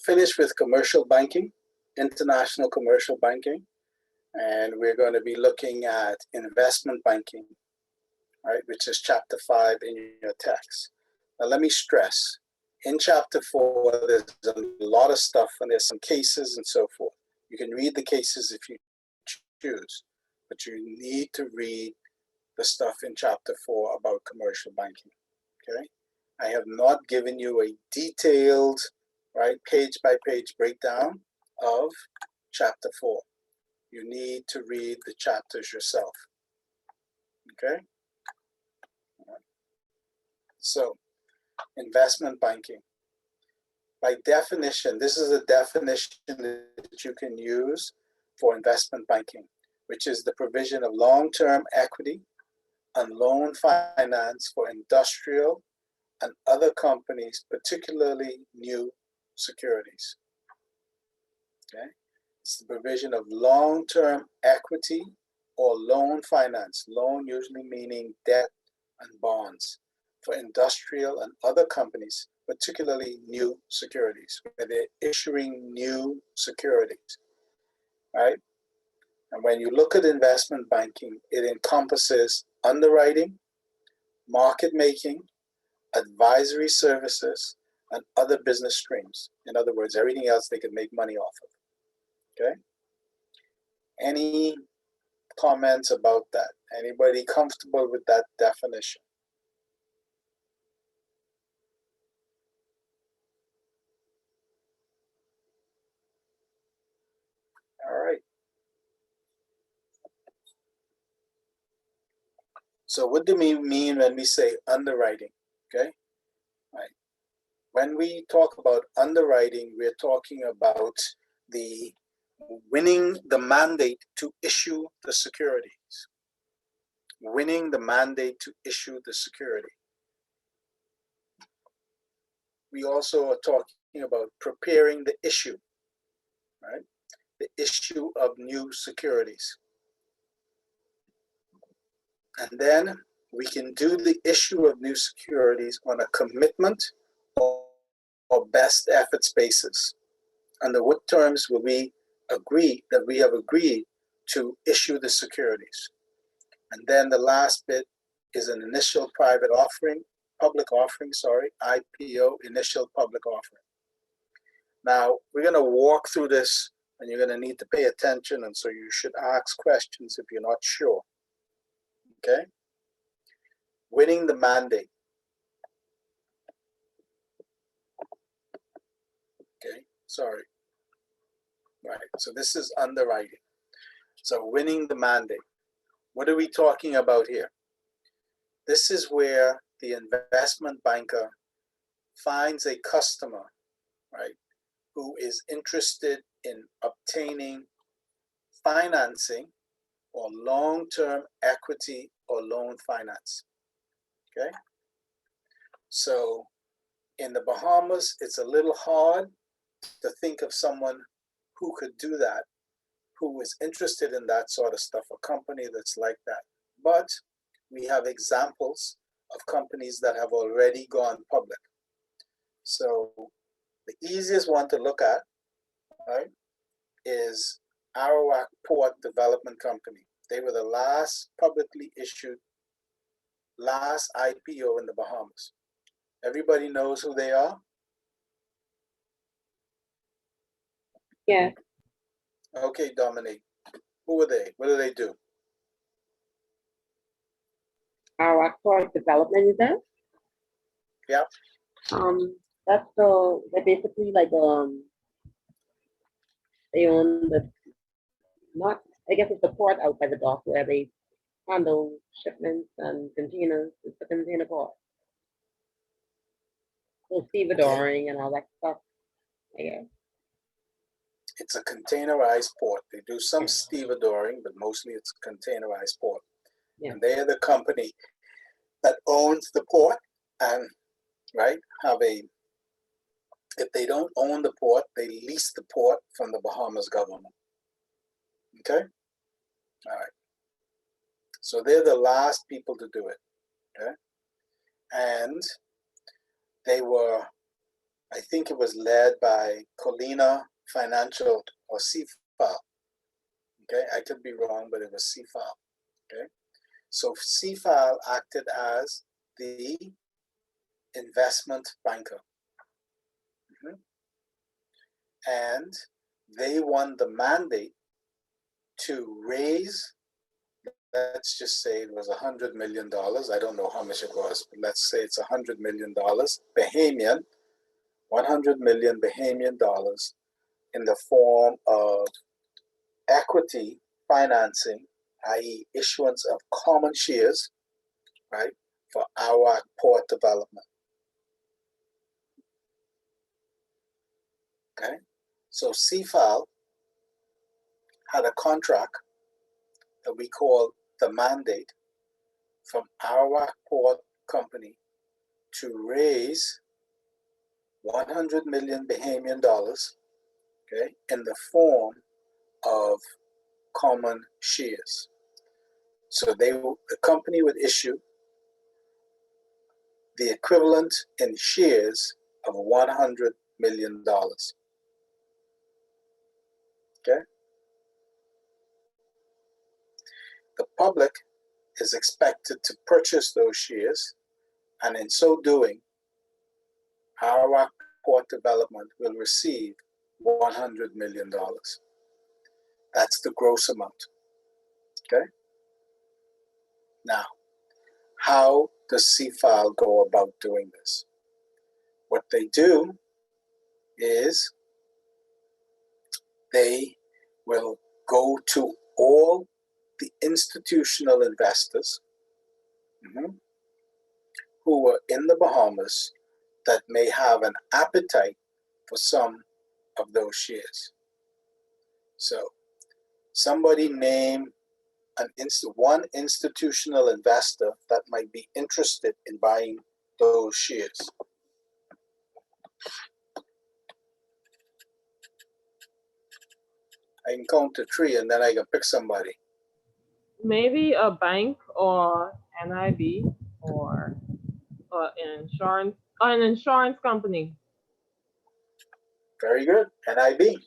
finished with commercial banking, international commercial banking, and we're going to be looking at investment banking, right, which is chapter 5 in your text. Now, let me stress, in chapter 4, there's a lot of stuff, and there's some cases and so forth. You can read the cases if you choose, but you need to read the stuff in chapter 4 about commercial banking, okay? I have not given you a detailed, right, page by page breakdown of chapter 4. You need to read the chapters yourself, okay? So, investment banking. By definition, this is a definition that you can use for investment banking, which is the provision of long-term equity and loan finance for industrial and other companies, particularly new securities. Okay, it's the provision of long-term equity or loan finance, loan usually meaning debt and bonds, for industrial and other companies, particularly new securities, where they're issuing new securities, right? And when you look at investment banking, it encompasses underwriting, market making, advisory services, and other business streams. In other words, everything else they can make money off of. Okay? Any comments about that? Anybody comfortable with that definition? All right. So what do we mean when we say underwriting? Okay? Right. When we talk about underwriting, we're talking about the winning the mandate to issue the securities. Winning the mandate to issue the security. We also are talking about preparing the issue, right? The issue of new securities. And then we can do the issue of new securities on a commitment or best efforts basis. Under what terms will we agree that we have agreed to issue the securities? And then the last bit is an initial private offering, public offering, sorry, IPO, initial public offering. Now, we're going to walk through this and you're going to need to pay attention. And so you should ask questions if you're not sure. Okay? Winning the mandate. Okay, sorry. Right, so this is underwriting. So winning the mandate. What are we talking about here? This is where the investment banker finds a customer, right, who is interested in obtaining financing or long-term equity or loan finance. Okay? So in the Bahamas, it's a little hard to think of someone who could do that, who is interested in that sort of stuff, a company that's like that. But we have examples of companies that have already gone public. So the easiest one to look at, right, is Arawak Port Development Company. They were the last publicly issued, last IPO in the Bahamas. Everybody knows who they are? Yeah. Okay, Dominique. Who are they? What do they do? Our core development is that? Yep. That's they're basically like they own the not I guess it's the port out by the dock where they handle shipments and containers. It's the container port. So stevedoring and all that stuff. Yeah. It's a containerized port. They do some stevedoring, but mostly it's a containerized port. Yeah. And they are the company that owns the port and, right, have a, if they don't own the port, they lease the port from the Bahamas government. Okay? All right. So they're the last people to do it. Okay? And they were, I think it was led by Colina Financial or CFAL. Okay, I could be wrong, but it was CFAL. Okay, so CFAL acted as the investment banker. And they won the mandate to raise, let's just say it was $100 million. I don't know how much it was, but let's say it's $100 million Bahamian, 100 million Bahamian dollars in the form of equity financing, i.e. issuance of common shares, right, for our port development. Okay, so CFAL had a contract that we call the mandate from Arawak Port Company to raise $100 million Bahamian dollars, okay, in the form of common shares. So the company would issue the equivalent in shares of $100 million. Okay? The public is expected to purchase those shares, and in so doing, our port development will receive $100 million. That's the gross amount. Okay? Now, how does CFAL go about doing this? What they do is they will go to all the institutional investors who are in the Bahamas that may have an appetite for some of those shares. So somebody name one institutional investor that might be interested in buying those shares. I can count to 3 and then I can pick somebody. Maybe a bank or NIB or an insurance company. Very good. NIB.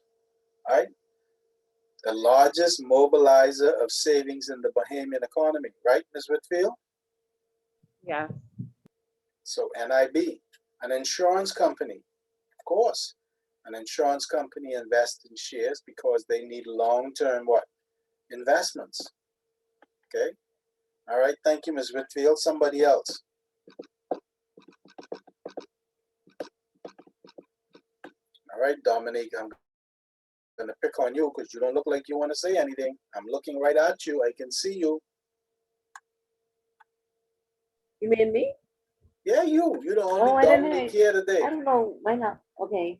All right. The largest mobilizer of savings in the Bahamian economy, right, Ms. Whitfield? Yes. So NIB, an insurance company, of course. An insurance company invests in shares because they need long-term what? Investments. Okay. All right. Thank you, Ms. Whitfield. Somebody else. All right, Dominique, I'm going to pick on you because you don't look like you want to say anything. I'm looking right at you. I can see you. You mean me? Yeah, you. You're the Oh, only I didn't Dominique hear. here today. I don't know. Why not? Okay.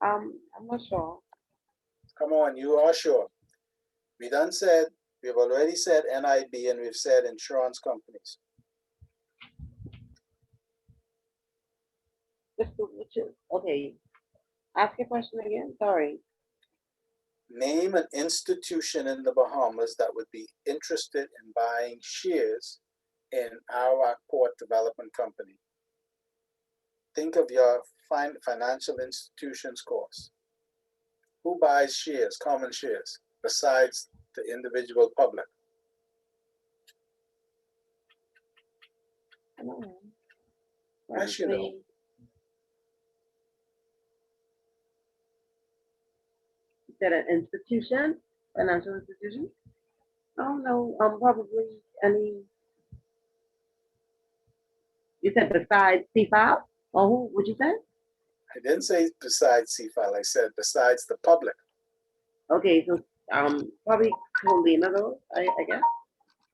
I'm not sure. Come on, you are sure. We've already said NIB and we've said insurance companies. Okay. Ask your question again. Sorry. Name an institution in the Bahamas that would be interested in buying shares in our port development company. Think of your financial institutions course. Who buys shares, common shares, besides the individual public? I don't know. Yes, you know. You said an institution, financial institution? I don't know. Probably any. You said besides C5? Or who would you say? I didn't say besides CFAL, I said besides the public. Okay, so probably Colina though, I guess.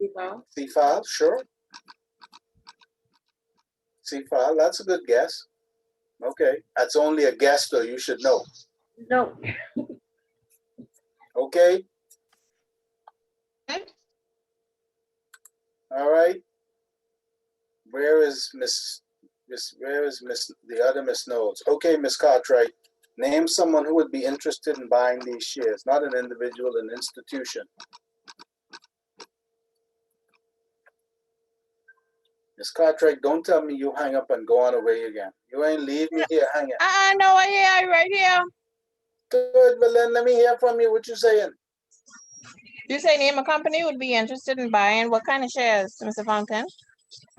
C5? CFAL, sure. CFAL, that's a good guess. Okay, that's only a guess though, you should know. No. Okay, all right. Where is the other Miss Knowles? Okay, Miss Cartwright, name someone who would be interested in buying these shares, not an individual, an institution. Miss Cartwright, don't tell me you hang up and go on away again. You ain't leave me here hanging. No, I'm right here. Good, but then let me hear from you. What you saying? You say name a company would be interested in buying what kind of shares, Mr. Fountain?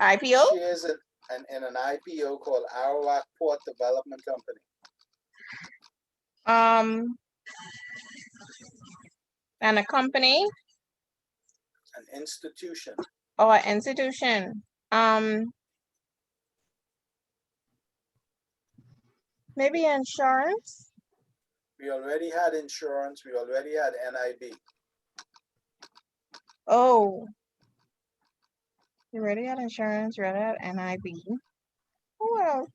IPO? Shares in an IPO called Arawak Port Development Company. And a company An institution. or an institution. Maybe insurance. We already had insurance. We already had NIB. Oh, you already had insurance, you already had NIB. Who else?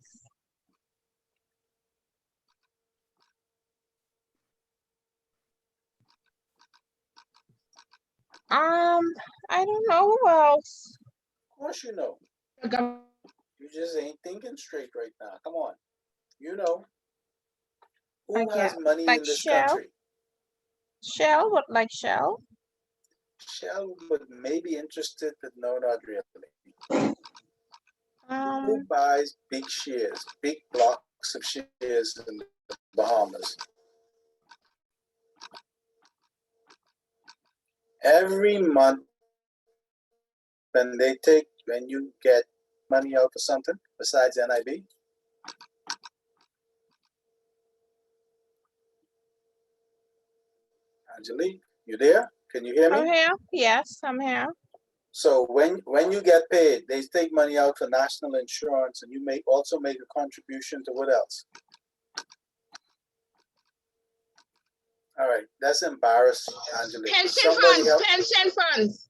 I don't know who else. Of course you know. The You just ain't thinking straight right now. Come on. You know, who Like, yeah, has money like in this Shell. country? Shell, what, like Shell? Shell would maybe interested, but no, not really. Who Um, buys big shares, big blocks of shares in the Bahamas? Every month when you get money out for something besides NIB, Angelique, you there? Can you hear I'm me? here. Yes, I'm here. So when you get paid, they take money out for national insurance, and you may also make a contribution to what else? All right, that's embarrassing, Angelique. Pension Somebody funds, else. pension funds.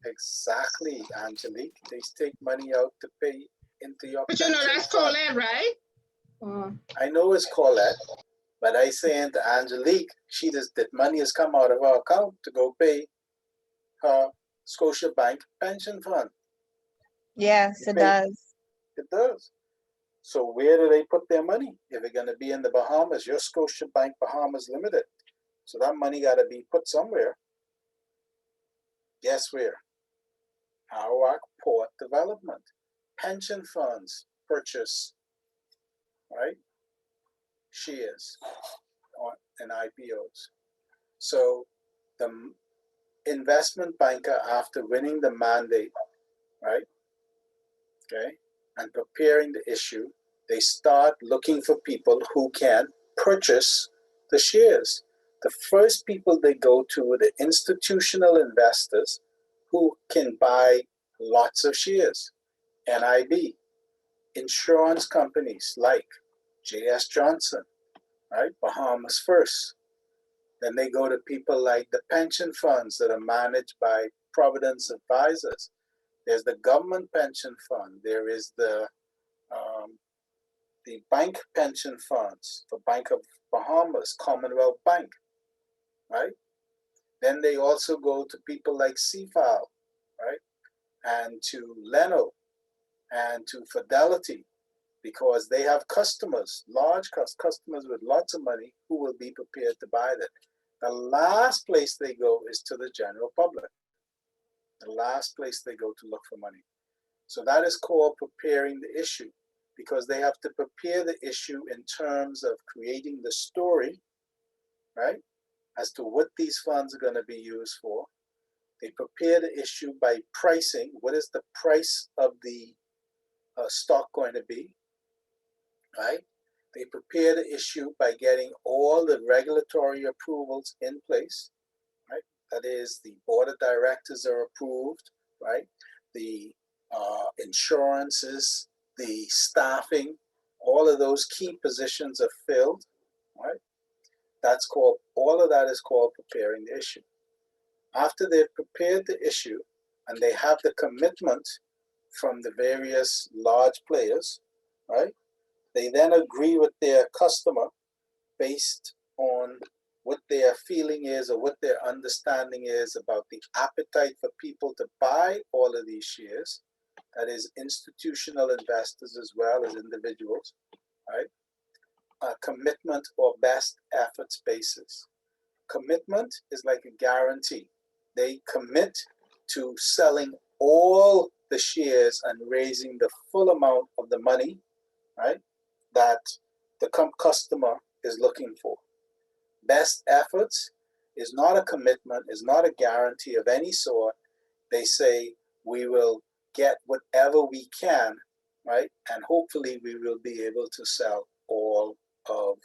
Exactly, Angelique. They take money out to pay into your But you know, pension that's fund. Colette, right? I know it's Colette, but I saying to Angelique, that money has come out of her account to go pay her Scotiabank pension fund. Yes, it does. It does. So where do they put their money? If it's going to be in the Bahamas, your Scotiabank Bahamas Limited. So that money got to be put somewhere. Guess where? Arawak Port Development. Pension funds purchase, right? Shares and IPOs. So the investment banker, after winning the mandate, right? Okay, and preparing the issue, they start looking for people who can purchase the shares. The first people they go to are the institutional investors who can buy lots of shares. NIB, insurance companies like JS Johnson, right? Bahamas First. Then they go to people like the pension funds that are managed by Providence Advisors. There's the government pension fund. There is the bank pension funds, the Bank of Bahamas, Commonwealth Bank, right? Then they also go to people like CFAL, right? And to Leno and to Fidelity, because they have customers, large customers with lots of money who will be prepared to buy that. The last place they go is to the general public. The last place they go to look for money. So that is called preparing the issue, because they have to prepare the issue in terms of creating the story, right, as to what these funds are going to be used for. They prepare the issue by pricing. What is the price of the stock going to be, right? They prepare the issue by getting all the regulatory approvals in place, right? That is, the board of directors are approved, right? The insurances, the staffing, all of those key positions are filled, right? All of that is called preparing the issue. After they've prepared the issue and they have the commitment from the various large players, right? They then agree with their customer based on what their feeling is or what their understanding is about the appetite for people to buy all of these shares. That is institutional investors as well as individuals, right? A commitment or best efforts basis. Commitment is like a guarantee. They commit to selling all the shares and raising the full amount of the money, right, that the customer is looking for. Best efforts is not a commitment, is not a guarantee of any sort. They say we will get whatever we can, right? And hopefully we will be able to sell all of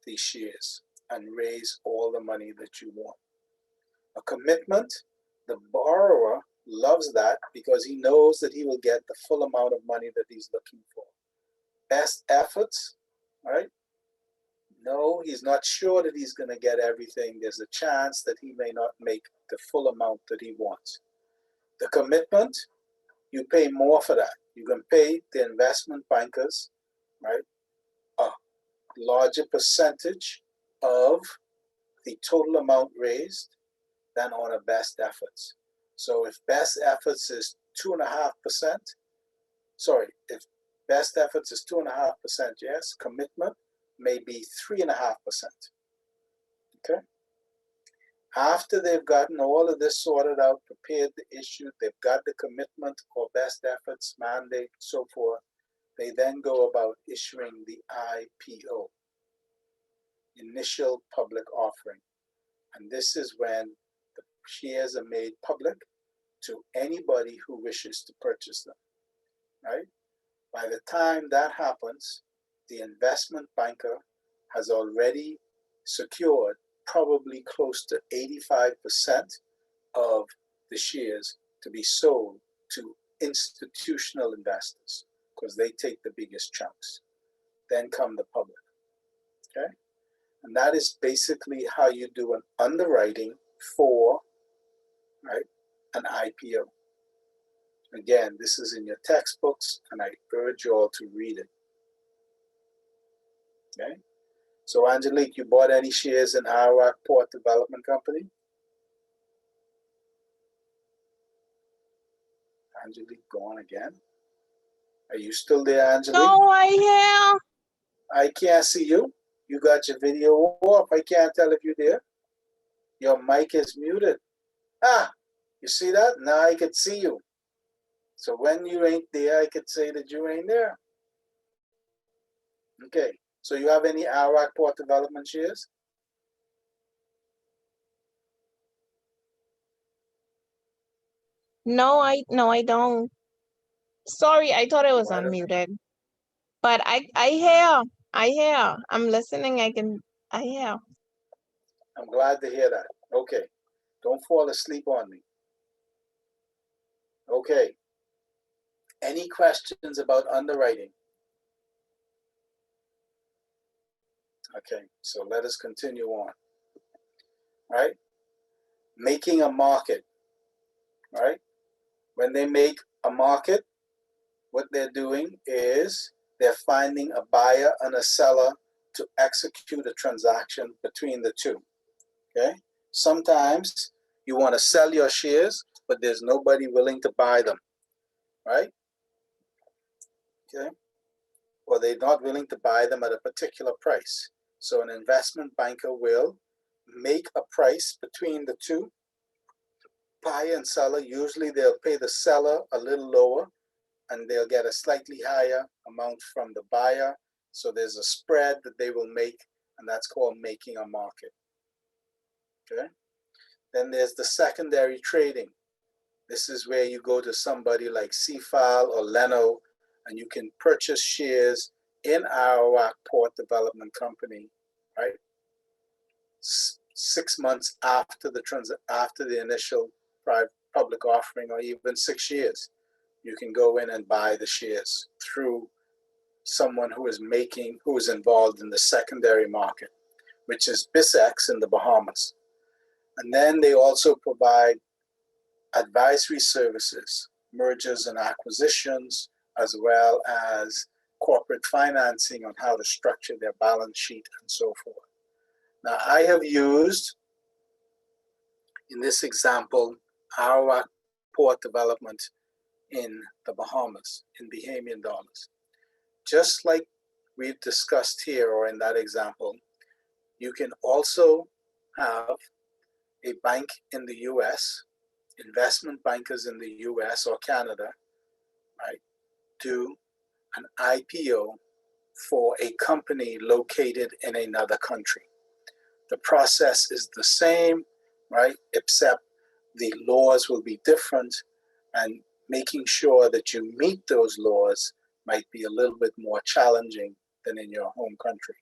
the shares and raise all the money that you want. A commitment, the borrower loves that because he knows that he will get the full amount of money that he's looking for. Best efforts, right? No, he's not sure that he's going to get everything. There's a chance that he may not make the full amount that he wants. The commitment, you pay more for that. You can pay the investment bankers, right, a larger percentage of the total amount raised than on a best efforts. So if best efforts is 2.5%, sorry, if Best efforts is 2.5%, yes. Commitment may be 3.5%. Okay. After they've gotten all of this sorted out, prepared the issue, they've got the commitment or best efforts, mandate, so forth, they then go about issuing the IPO, initial public offering. And this is when the shares are made public to anybody who wishes to purchase them, right? By the time that happens, the investment banker has already secured probably close to 85% of the shares to be sold to institutional investors because they take the biggest chunks. Then come the public, okay? And that is basically how you do an underwriting for, right, an IPO. Again, this is in your textbooks, and I urge you all to read it. Okay? So, Angelique, you bought any shares in Arawak Port Development Company? Angelique gone again? Are you still there, Angelique? No, I hear. I can't see you. You got your video off. I can't tell if you're there. Your mic is muted. Ah, you see that? Now I can see you. So when you ain't there, I could say that you ain't there. Okay. So you have any Arawak Port Development shares? No, I don't. Sorry, I thought it was Why don't- unmuted. But I hear. I'm listening. I hear. I'm glad to hear that. Okay. Don't fall asleep on me. Okay. Any questions about underwriting? Okay, so let us continue on. Right? Making a market. Right? When they make a market, what they're doing is they're finding a buyer and a seller to execute a transaction between the two. Okay? Sometimes you want to sell your shares, but there's nobody willing to buy them. Right? Okay? Or they're not willing to buy them at a particular price. So an investment banker will make a price between the two, buyer and seller. Usually they'll pay the seller a little lower and they'll get a slightly higher amount from the buyer. So there's a spread that they will make, and that's called making a market. Okay. Then there's the secondary trading. This is where you go to somebody like CFAL or Leno, and you can purchase shares in Arawak Port Development Company, right? 6 months after the initial public offering, or even 6 years, you can go in and buy the shares through someone who is involved in the secondary market, which is BISEX in the Bahamas. And then they also provide advisory services, mergers and acquisitions, as well as corporate financing on how to structure their balance sheet and so forth. Now, I have used, in this example, Arawak Port Development in the Bahamas, in Bahamian dollars. Just like we've discussed here or in that example, you can also have a bank in the US, investment bankers in the US or Canada, right, do an IPO for a company located in another country. The process is the same, right, except the laws will be different, and making sure that you meet those laws might be a little bit more challenging than in your home country.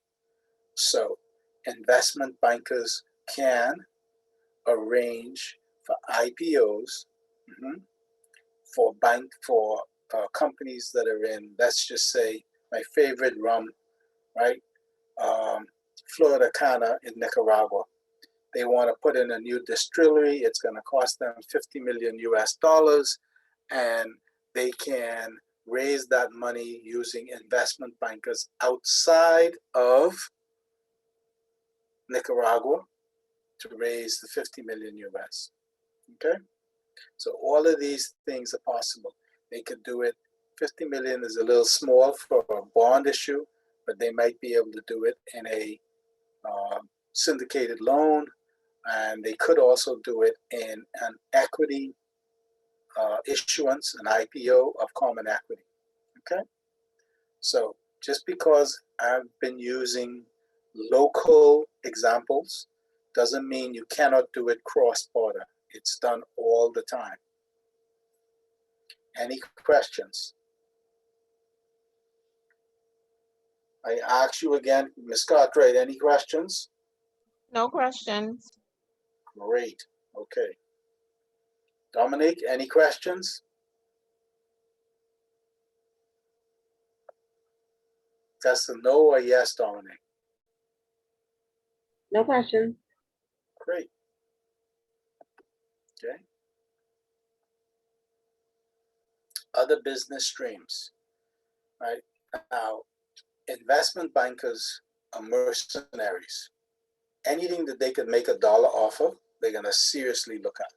So investment bankers can arrange for IPOs for companies that are in, let's just say, my favorite rum, right? Florida Cana in Nicaragua. They want to put in a new distillery. It's going to cost them $50 million US, and they can raise that money using investment bankers outside of Nicaragua to raise the $50 million US. Okay? So all of these things are possible. They could do it 50 million is a little small for a bond issue, but they might be able to do it in a syndicated loan, and they could also do it in an equity issuance, an IPO of common equity. Okay, so just because I've been using local examples doesn't mean you cannot do it cross-border. It's done all the time. Any questions? I ask you again, Ms. Cartwright, any questions? No questions. Great, okay. Dominique, any questions? That's a no or yes, Dominic? No question. Great. Okay. Other business streams, right? Now, investment bankers are mercenaries. Anything that they can make a dollar off of, they're gonna seriously look at,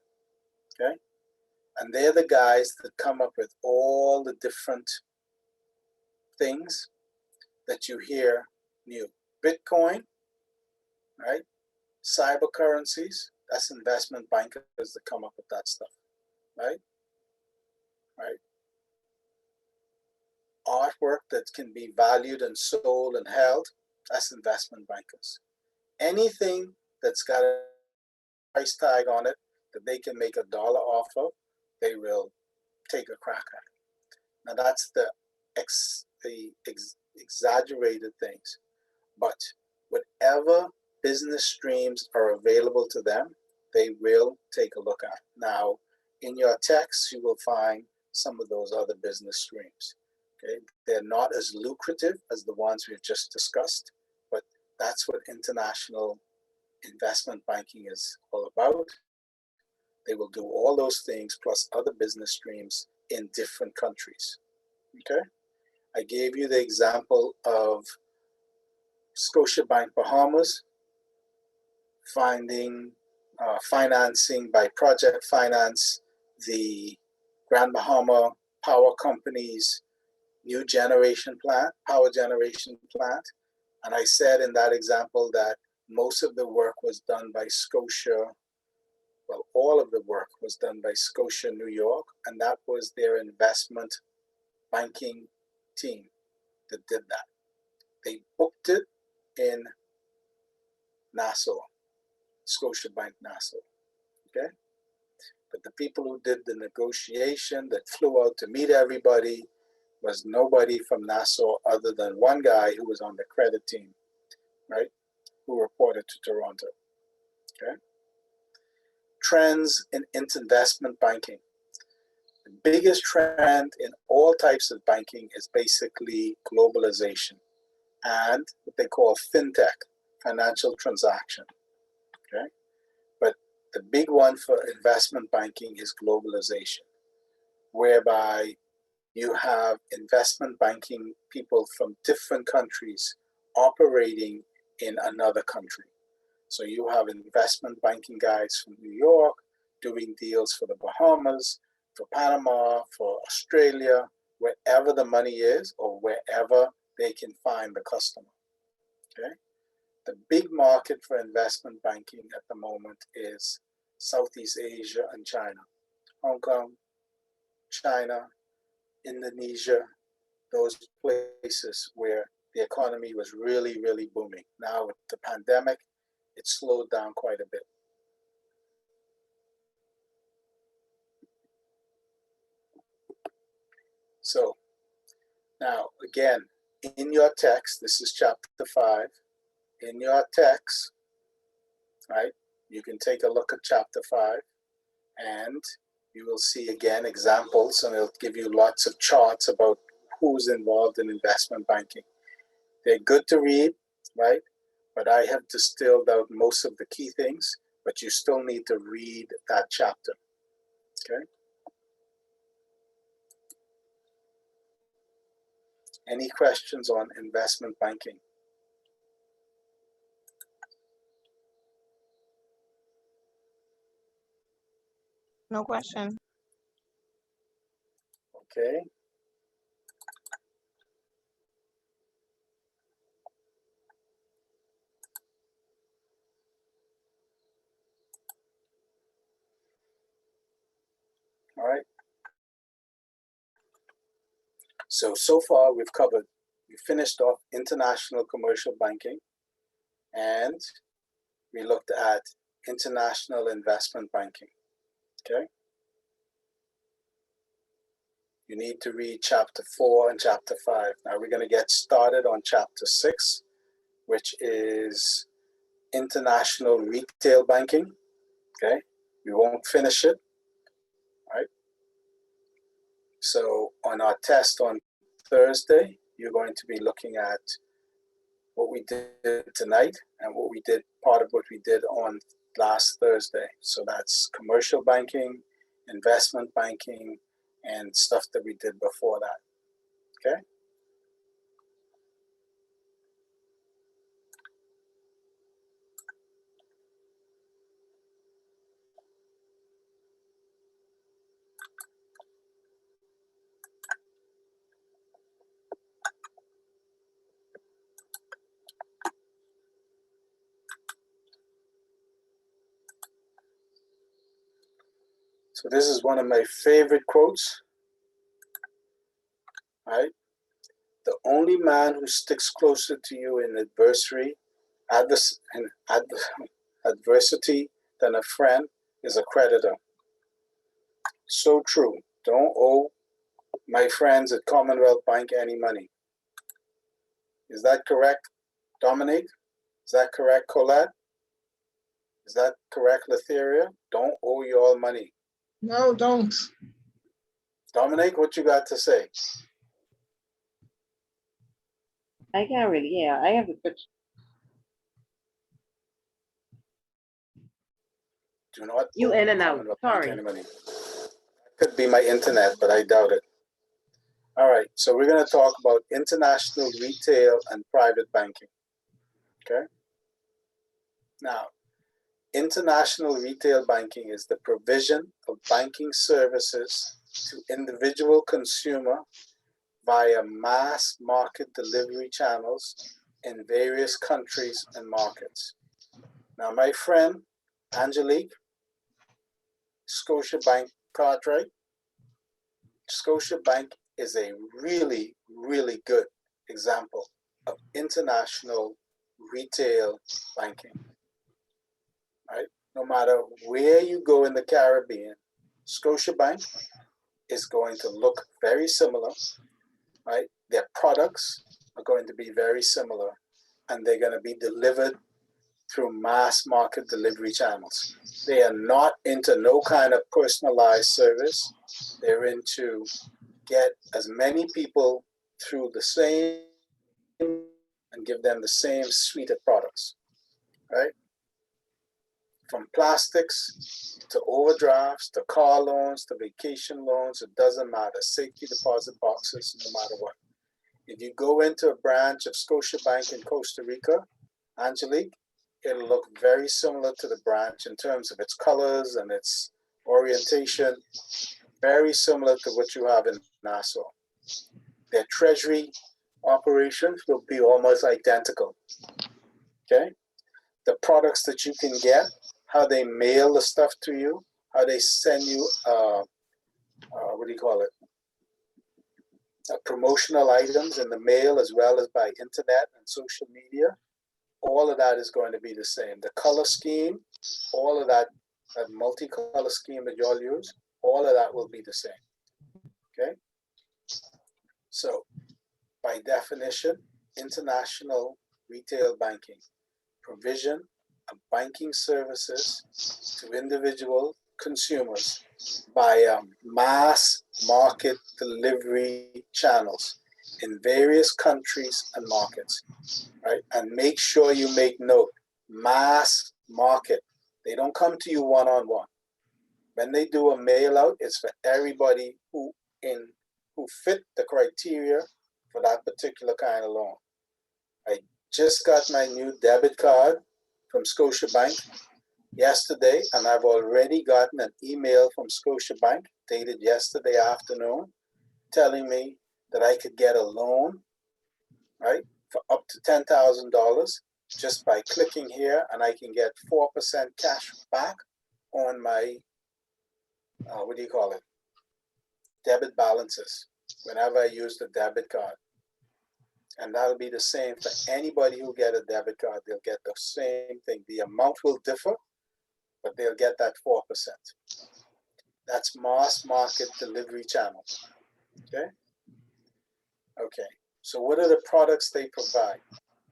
okay? And they're the guys that come up with all the different things that you hear new. Bitcoin, right? Cyber currencies, that's investment bankers that come up with that stuff, right? Right? Artwork that can be valued and sold and held, that's investment bankers. Anything that's got a price tag on it that they can make a dollar off of, they will take a crack at it. Now that's the exaggerated things, but whatever business streams are available to them, they will take a look at. Now, in your text, you will find some of those other business streams. Okay, they're not as lucrative as the ones we've just discussed, but that's what international investment banking is all about. They will do all those things plus other business streams in different countries. Okay, I gave you the example of Scotiabank Bahamas financing by project finance the Grand Bahama Power Company's new generation plant, power generation plant. And I said in that example that most of the work was done by Scotia. Well, all of the work was done by Scotia New York, and that was their investment banking team that did that. They booked it in Nassau, Scotiabank Nassau, okay? But the people who did the negotiation, that flew out to meet everybody, was nobody from Nassau other than one guy who was on the credit team, right? Who reported to Toronto, okay? Trends in investment banking. The biggest trend in all types of banking is basically globalization and what they call fintech, financial transaction, okay? But the big one for investment banking is globalization, whereby you have investment banking people from different countries operating in another country. So you have investment banking guys from New York doing deals for the Bahamas, for Panama, for Australia, wherever the money is or wherever they can find the customer, okay? The big market for investment banking at the moment is Southeast Asia and China. Hong Kong, China, Indonesia, those places where the economy was really, really booming. Now with the pandemic, it slowed down quite a bit. So now again, in your text, this is chapter 5. In your text, right, you can take a look at chapter 5 and you will see again examples, and it'll give you lots of charts about who's involved in investment banking. They're good to read, right? But I have distilled out most of the key things, but you still need to read that chapter, okay? Any questions on investment banking? No question. Okay. All right. So far we finished off international commercial banking, and we looked at international investment banking. Okay. You need to read chapter 4 and chapter 5. Now we're going to get started on chapter 6, which is international retail banking. Okay. We won't finish it. All right. So on our test on Thursday, you're going to be looking at what we did tonight and what we did, part of what we did on last Thursday. So that's commercial banking, investment banking, and stuff that we did before that. Okay. So this is one of my favorite quotes. Right? The only man who sticks closer to you in adversity than a friend is a creditor. So true. Don't owe my friends at Commonwealth Bank any money. Is that correct, Dominique? Is that correct, Colette? Is that correct, Letheria? Don't owe you all money. No, don't. Dominique, what you got to say? I can't really, yeah, I have to switch. Do not You owe in and out, Commonwealth Bank sorry. any money. Could be my internet, but I doubt it. All right, so we're going to talk about international retail and private banking. Okay. Now, international retail banking is the provision of banking services to individual consumer via mass market delivery channels in various countries and markets. Now, my friend Angelique, Scotiabank Cartwright, Scotiabank is a really, really good example of international retail banking. Right? No matter where you go in the Caribbean, Scotiabank is going to look very similar. Right? Their products are going to be very similar, and they're going to be delivered through mass market delivery channels. They are not into no kind of personalized service. They're into get as many people through the same and give them the same suite of products, right? From plastics to overdrafts to car loans to vacation loans, it doesn't matter. Safety deposit boxes, no matter what. If you go into a branch of Scotiabank in Costa Rica, Angelique, it'll look very similar to the branch in terms of its colors and its orientation, very similar to what you have in Nassau. Their treasury operations will be almost identical. Okay? The products that you can get, how they mail the stuff to you, how they send you, what do you call it? Promotional items in the mail as well as by internet and social media. All of that is going to be the same. The color scheme, all of that multicolor scheme that y'all use, all of that will be the same. Okay? So, by definition, international retail banking, provision of banking services to individual consumers via mass market delivery channels in various countries and markets, right? And make sure you make note, mass market. They don't come to you one-on-one. When they do a mail out, it's for everybody who fit the criteria for that particular kind of loan. I just got my new debit card from Scotiabank yesterday, and I've already gotten an email from Scotiabank dated yesterday afternoon telling me that I could get a loan, right, for up to $10,000 just by clicking here, and I can get 4% cash back on my, what do you call it? debit balances whenever I use the debit card. And that'll be the same for anybody who get a debit card. They'll get the same thing. The amount will differ, but they'll get that 4%. That's mass market delivery channel. Okay. Okay. So what are the products they provide?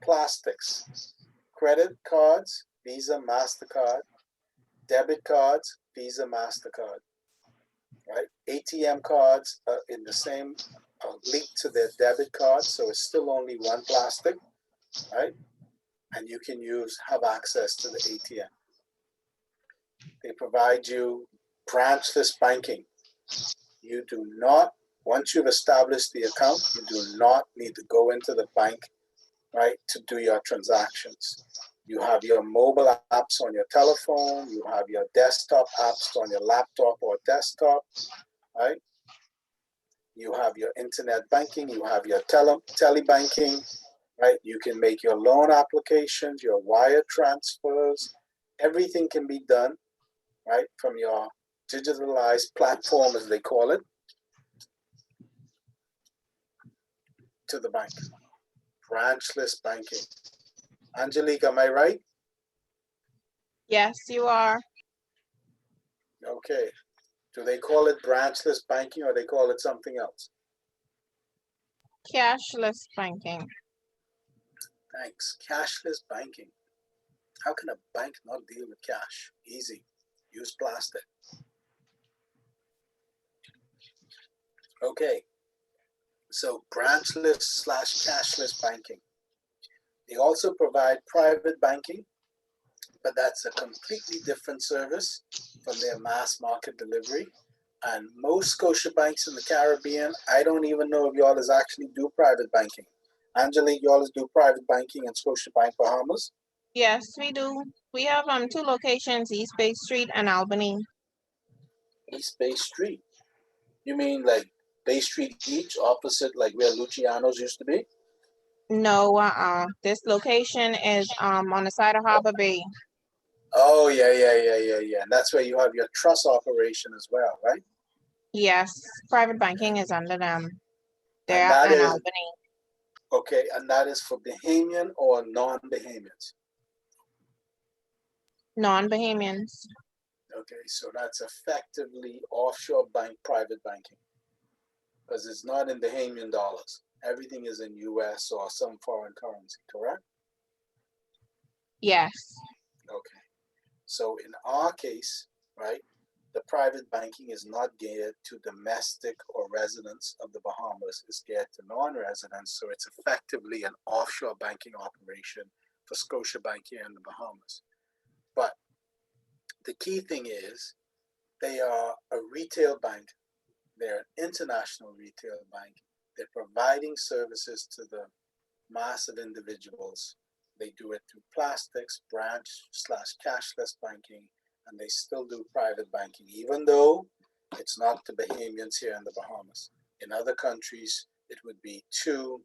Plastics, credit cards, Visa, MasterCard, debit cards, Visa, MasterCard, right? ATM cards are in the same linked to their debit card, so it's still only one plastic, right? And you can have access to the ATM. They provide you branchless banking. You do not, once you've established the account, you do not need to go into the bank, right, to do your transactions. You have your mobile apps on your telephone, you have your desktop apps on your laptop or desktop, right? You have your internet banking, you have your telebanking, right? You can make your loan applications, your wire transfers, everything can be done, right, from your digitalized platform, as they call it, to the bank. Branchless banking. Angelique, am I right? Yes, you are. Okay. Do they call it branchless banking or they call it something else? Cashless banking. Thanks. Cashless banking. How can a bank not deal with cash? Easy. Use plastic. Okay. So branchless / cashless banking. They also provide private banking, but that's a completely different service from their mass market delivery. And most Scotia banks in the Caribbean, I don't even know if y'all is actually do private banking. Angelique, y'all is do private banking in Scotia Bank, Bahamas? Yes, we do. We have 2 locations, East Bay Street and Albany. East Bay Street. You mean like Bay Street Beach, opposite like where Luciano's used to be? No, this location is on the side of Harbor Bay. Oh, yeah. And that's where you have your trust operation as well, right? Yes, private banking is under them. They're And that in is, Albany. okay, and that is for Bahamian or non-Bahamians? Non-Bahamians. Okay, so that's effectively offshore bank private banking because it's not in Bahamian dollars. Everything is in US or some foreign currency, correct? Yes. Okay. So in our case, right, the private banking is not geared to domestic or residents of the Bahamas. It's geared to non-residents. So it's effectively an offshore banking operation for Scotiabank here in the Bahamas. But the key thing is they are a retail bank. They're an international retail bank. They're providing services to the mass of individuals. They do it through plastics, branch / cashless banking, and they still do private banking, even though it's not the Bahamians here in the Bahamas. In other countries, it would be to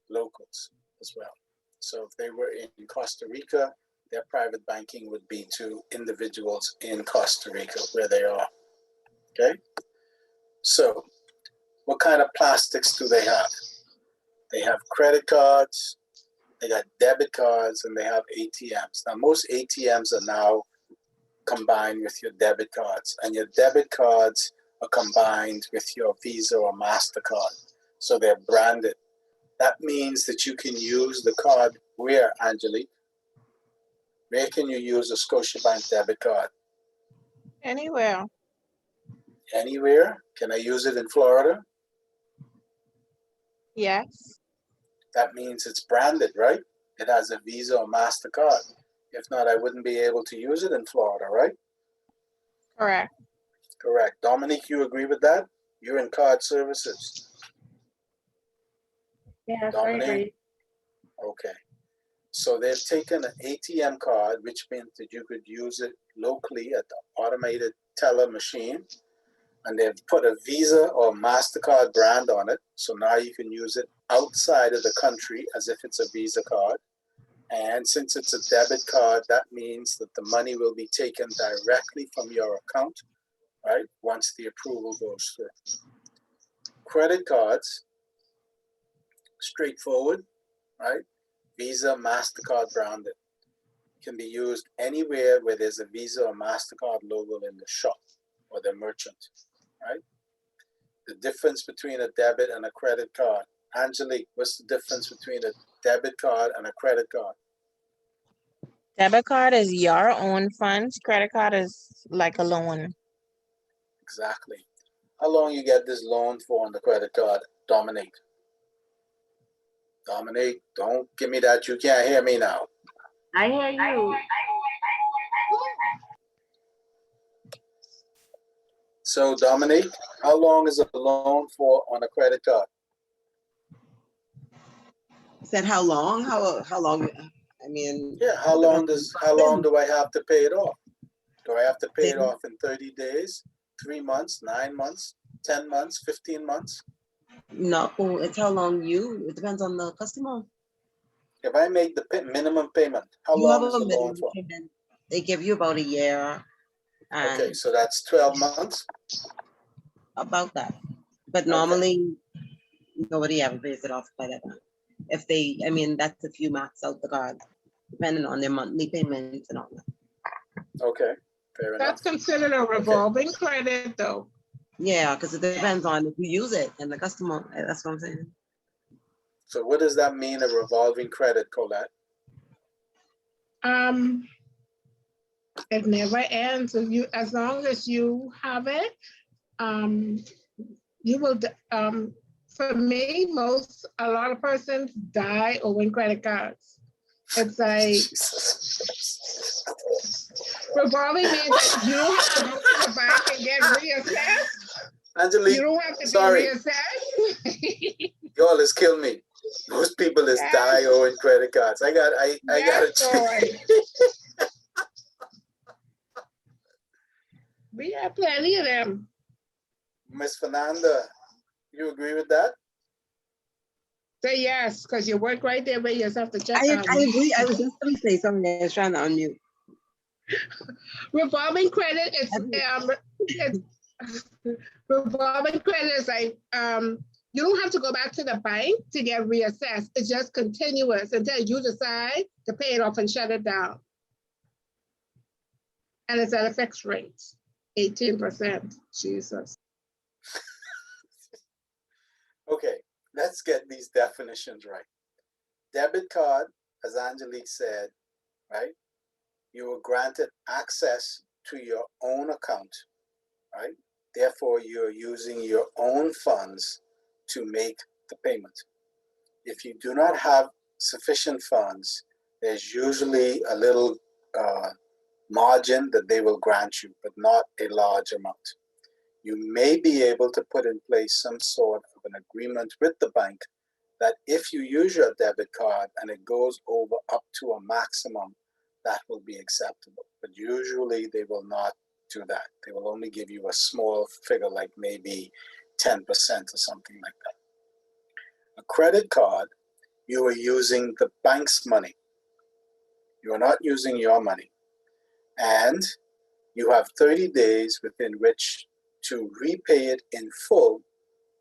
locals as well. So if they were in Costa Rica, their private banking would be to individuals in Costa Rica where they are. Okay? So what kind of plastics do they have? They have credit cards, they got debit cards, and they have ATMs. Now, most ATMs are now combined with your debit cards, and your debit cards are combined with your Visa or MasterCard. So they're branded. That means that you can use the card where, Angelique? Where can you use a Scotiabank debit card? Anywhere. Anywhere? Can I use it in Florida? Yes. That means it's branded, right? It has a Visa or MasterCard. If not, I wouldn't be able to use it in Florida, right? Correct. Correct. Dominique, you agree with that? You're in card services. Yes, I Dominique? agree. Okay. So they've taken an ATM card, which means that you could use it locally at the automated teller machine. And they've put a Visa or MasterCard brand on it. So now you can use it outside of the country as if it's a Visa card. And since it's a debit card, that means that the money will be taken directly from your account, right? Once the approval goes through. Credit cards, straightforward, right? Visa, MasterCard branded. Can be used anywhere where there's a Visa or MasterCard logo in the shop or the merchant, right? The difference between a debit and a credit card. Angelique, what's the difference between a debit card and a credit card? Debit card is your own funds. Credit card is like a loan. Exactly. How long you get this loan for on the credit card, Dominique? Dominique, don't give me that. You can't hear me now. I hear you. So Dominique, how long is a loan for on a credit card? Said how long? How long? I mean, Yeah, how long do I have to pay it off? Do I have to pay it off in 30 days, 3 months, 9 months, 10 months, 15 months? no, it's how long it depends on the customer. If I make the minimum payment, how You have long is a the loan minimum for? payment. They give you about a year Okay, and so that's 12 months. about that. But Okay. normally nobody ever pays it off by that time. If they, I mean, that's if you max out the card, depending on their monthly payments and all that. Okay, fair enough. That's considered a revolving credit though. Yeah, because it depends on if you use it and the customer, that's what I'm saying. So what does that mean, a revolving credit, Colette? It never ends. If you, as long as you have it, you will, for me, a lot of persons die owing credit cards. It's like, revolving means that you don't have to go to the bank and get reassessed. Angelique, You don't have to sorry. be reassessed. Y'all has killed me. Most people is die owing credit cards. I gotta Sorry. We have plenty of them. Miss Fernanda, you agree with that? Say yes, because you work right there where you just have to check I on. agree. I was just going to say something. I was trying to unmute. Revolving credit is revolving credit is like you don't have to go back to the bank to get reassessed. It's just continuous until you decide to pay it off and shut it down. And it's at a fixed rate, 18%. Jesus. Okay, let's get these definitions right. Debit card, as Angelique said, right? You were granted access to your own account, right? Therefore, you're using your own funds to make the payment. If you do not have sufficient funds, there's usually a little margin that they will grant you, but not a large amount. You may be able to put in place some sort of an agreement with the bank that if you use your debit card and it goes over up to a maximum, that will be acceptable. But usually they will not do that. They will only give you a small figure, like maybe 10% or something like that. A credit card, you are using the bank's money. You are not using your money. And you have 30 days within which to repay it in full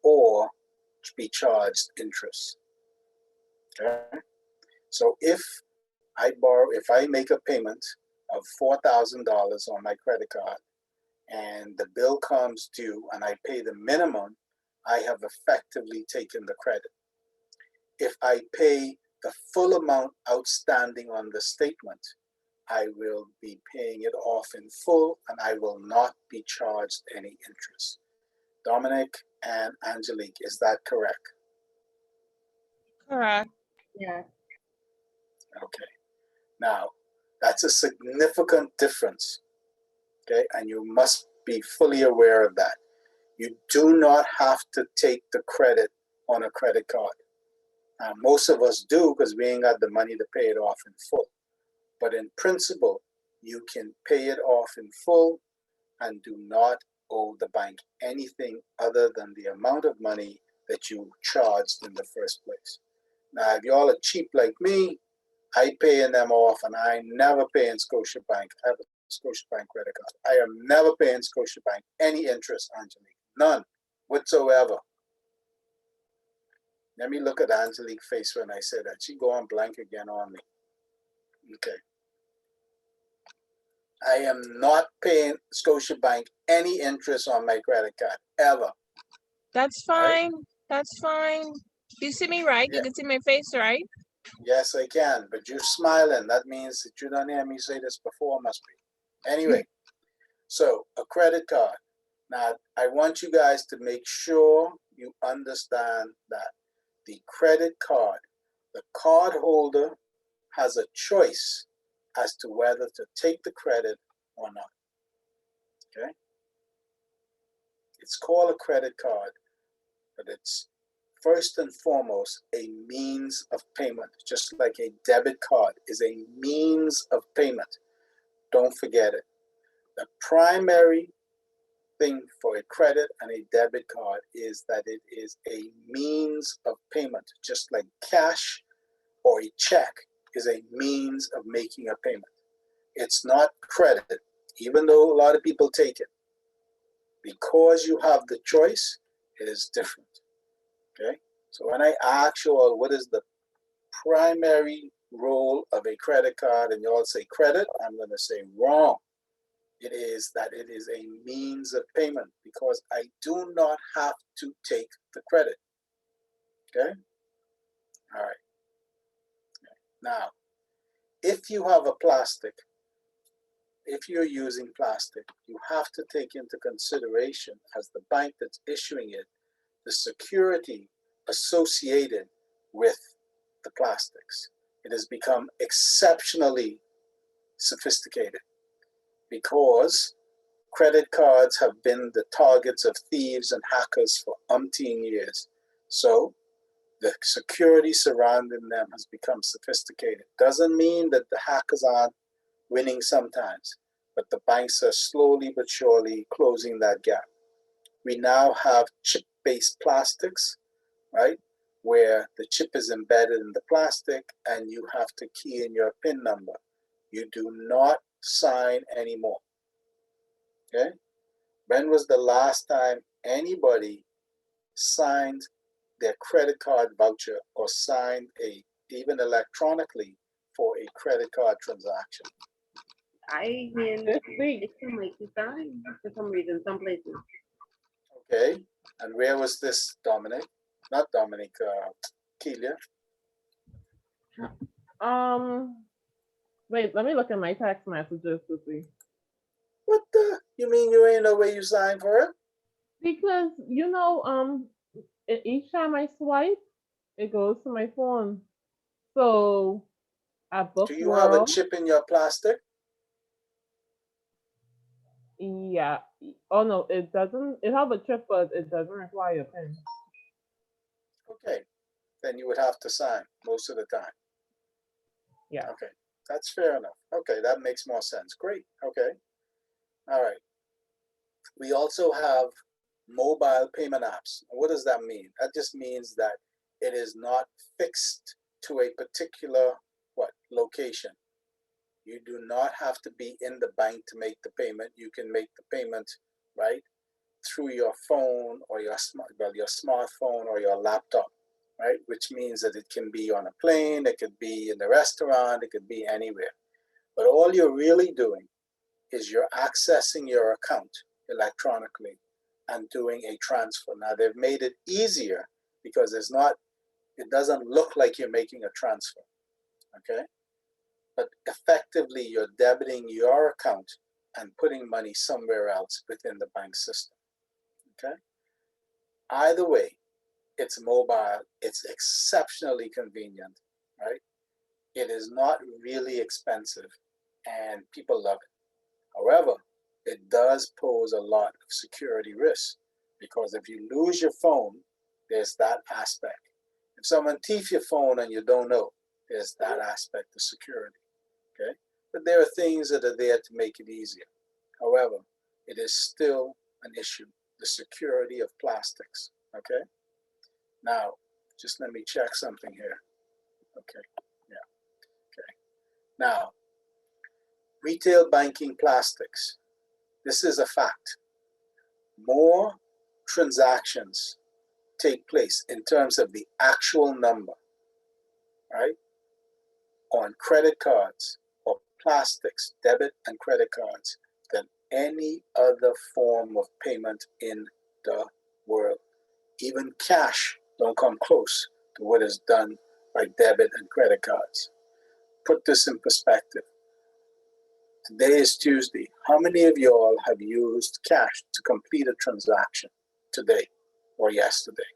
or be charged interest. Okay? So if I make a payment of $4,000 on my credit card and the bill comes due and I pay the minimum, I have effectively taken the credit. If I pay the full amount outstanding on the statement, I will be paying it off in full and I will not be charged any interest. Dominic and Angelique, is that correct? Correct. Yeah. Okay. Now, that's a significant difference, okay? And you must be fully aware of that. You do not have to take the credit on a credit card. Most of us do because we ain't got the money to pay it off in full. But in principle, you can pay it off in full and do not owe the bank anything other than the amount of money that you charged in the first place. Now, if y'all are cheap like me, I paying them off and I never paying Scotiabank. I have a Scotiabank credit card. I am never paying Scotiabank any interest, Angelique. None whatsoever. Let me look at Angelique's face when I say that. She go on blank again on me. Okay. I am not paying Scotiabank any interest on my credit card, ever. That's Right? fine. That's fine. You see me, right? Yeah. You can see my face, right? Yes, I can, but you're smiling. That means that you don't hear me say this before, must be. Anyway, so a credit card. Now, I want you guys to make sure you understand that the credit card, the card holder has a choice as to whether to take the credit or not. Okay? It's called a credit card, but it's first and foremost a means of payment, just like a debit card is a means of payment. Don't forget it. The primary thing for a credit and a debit card is that it is a means of payment, just like cash or a check is a means of making a payment. It's not credit, even though a lot of people take it. Because you have the choice, it is different. Okay? So when I ask you all what is the primary role of a credit card, and you all say credit, I'm going to say wrong. It is that it is a means of payment because I do not have to take the credit. Okay? All right. Now, if you have a plastic, if you're using plastic, you have to take into consideration as the bank that's issuing it, the security associated with the plastics. It has become exceptionally sophisticated because credit cards have been the targets of thieves and hackers for umpteen years. So the security surrounding them has become sophisticated. Doesn't mean that the hackers aren't winning sometimes, but the banks are slowly but surely closing that gap. We now have chip-based plastics, right? Where the chip is embedded in the plastic and you have to key in your PIN number. You do not sign anymore. Okay? When was the last time anybody signed their credit card voucher or signed even electronically for a credit card transaction? I mean, This week, it can make you sign for some reason, some places. Okay, and where was this, Dominic? Not Dominic, Keelia. wait, let me look at my text messages to see. What the? You mean you ain't know where you signed for it? Because you know, each time I swipe, it goes to my phone. So at Book Do you have a World, chip in your plastic? yeah. Oh no, it doesn't. It have a chip, but it doesn't require a PIN. Okay, then you would have to sign most of the time. Yeah. Okay, that's fair enough. Okay, that makes more sense. Great. Okay. All right. We also have mobile payment apps. What does that mean? That just means that it is not fixed to a particular location. You do not have to be in the bank to make the payment. You can make the payment right through your phone or your smartphone or your laptop, right? Which means that it can be on a plane, it could be in the restaurant, it could be anywhere. But all you're really doing is you're accessing your account electronically and doing a transfer. Now they've made it easier because it doesn't look like you're making a transfer, okay? But effectively you're debiting your account and putting money somewhere else within the bank system, okay? Either way, it's mobile, it's exceptionally convenient, right? It is not really expensive and people love it. However, it does pose a lot of security risks because if you lose your phone, there's that aspect. If someone thieves your phone and you don't know, there's that aspect of security, okay? But there are things that are there to make it easier. However, it is still an issue, the security of plastics, okay? Now, just let me check something here. Okay, yeah, okay. Now, retail banking plastics. This is a fact. More transactions take place in terms of the actual number, right, on credit cards or plastics, debit and credit cards, than any other form of payment in the world. Even cash don't come close to what is done by debit and credit cards. Put this in perspective. Today is Tuesday. How many of y'all have used cash to complete a transaction today or yesterday?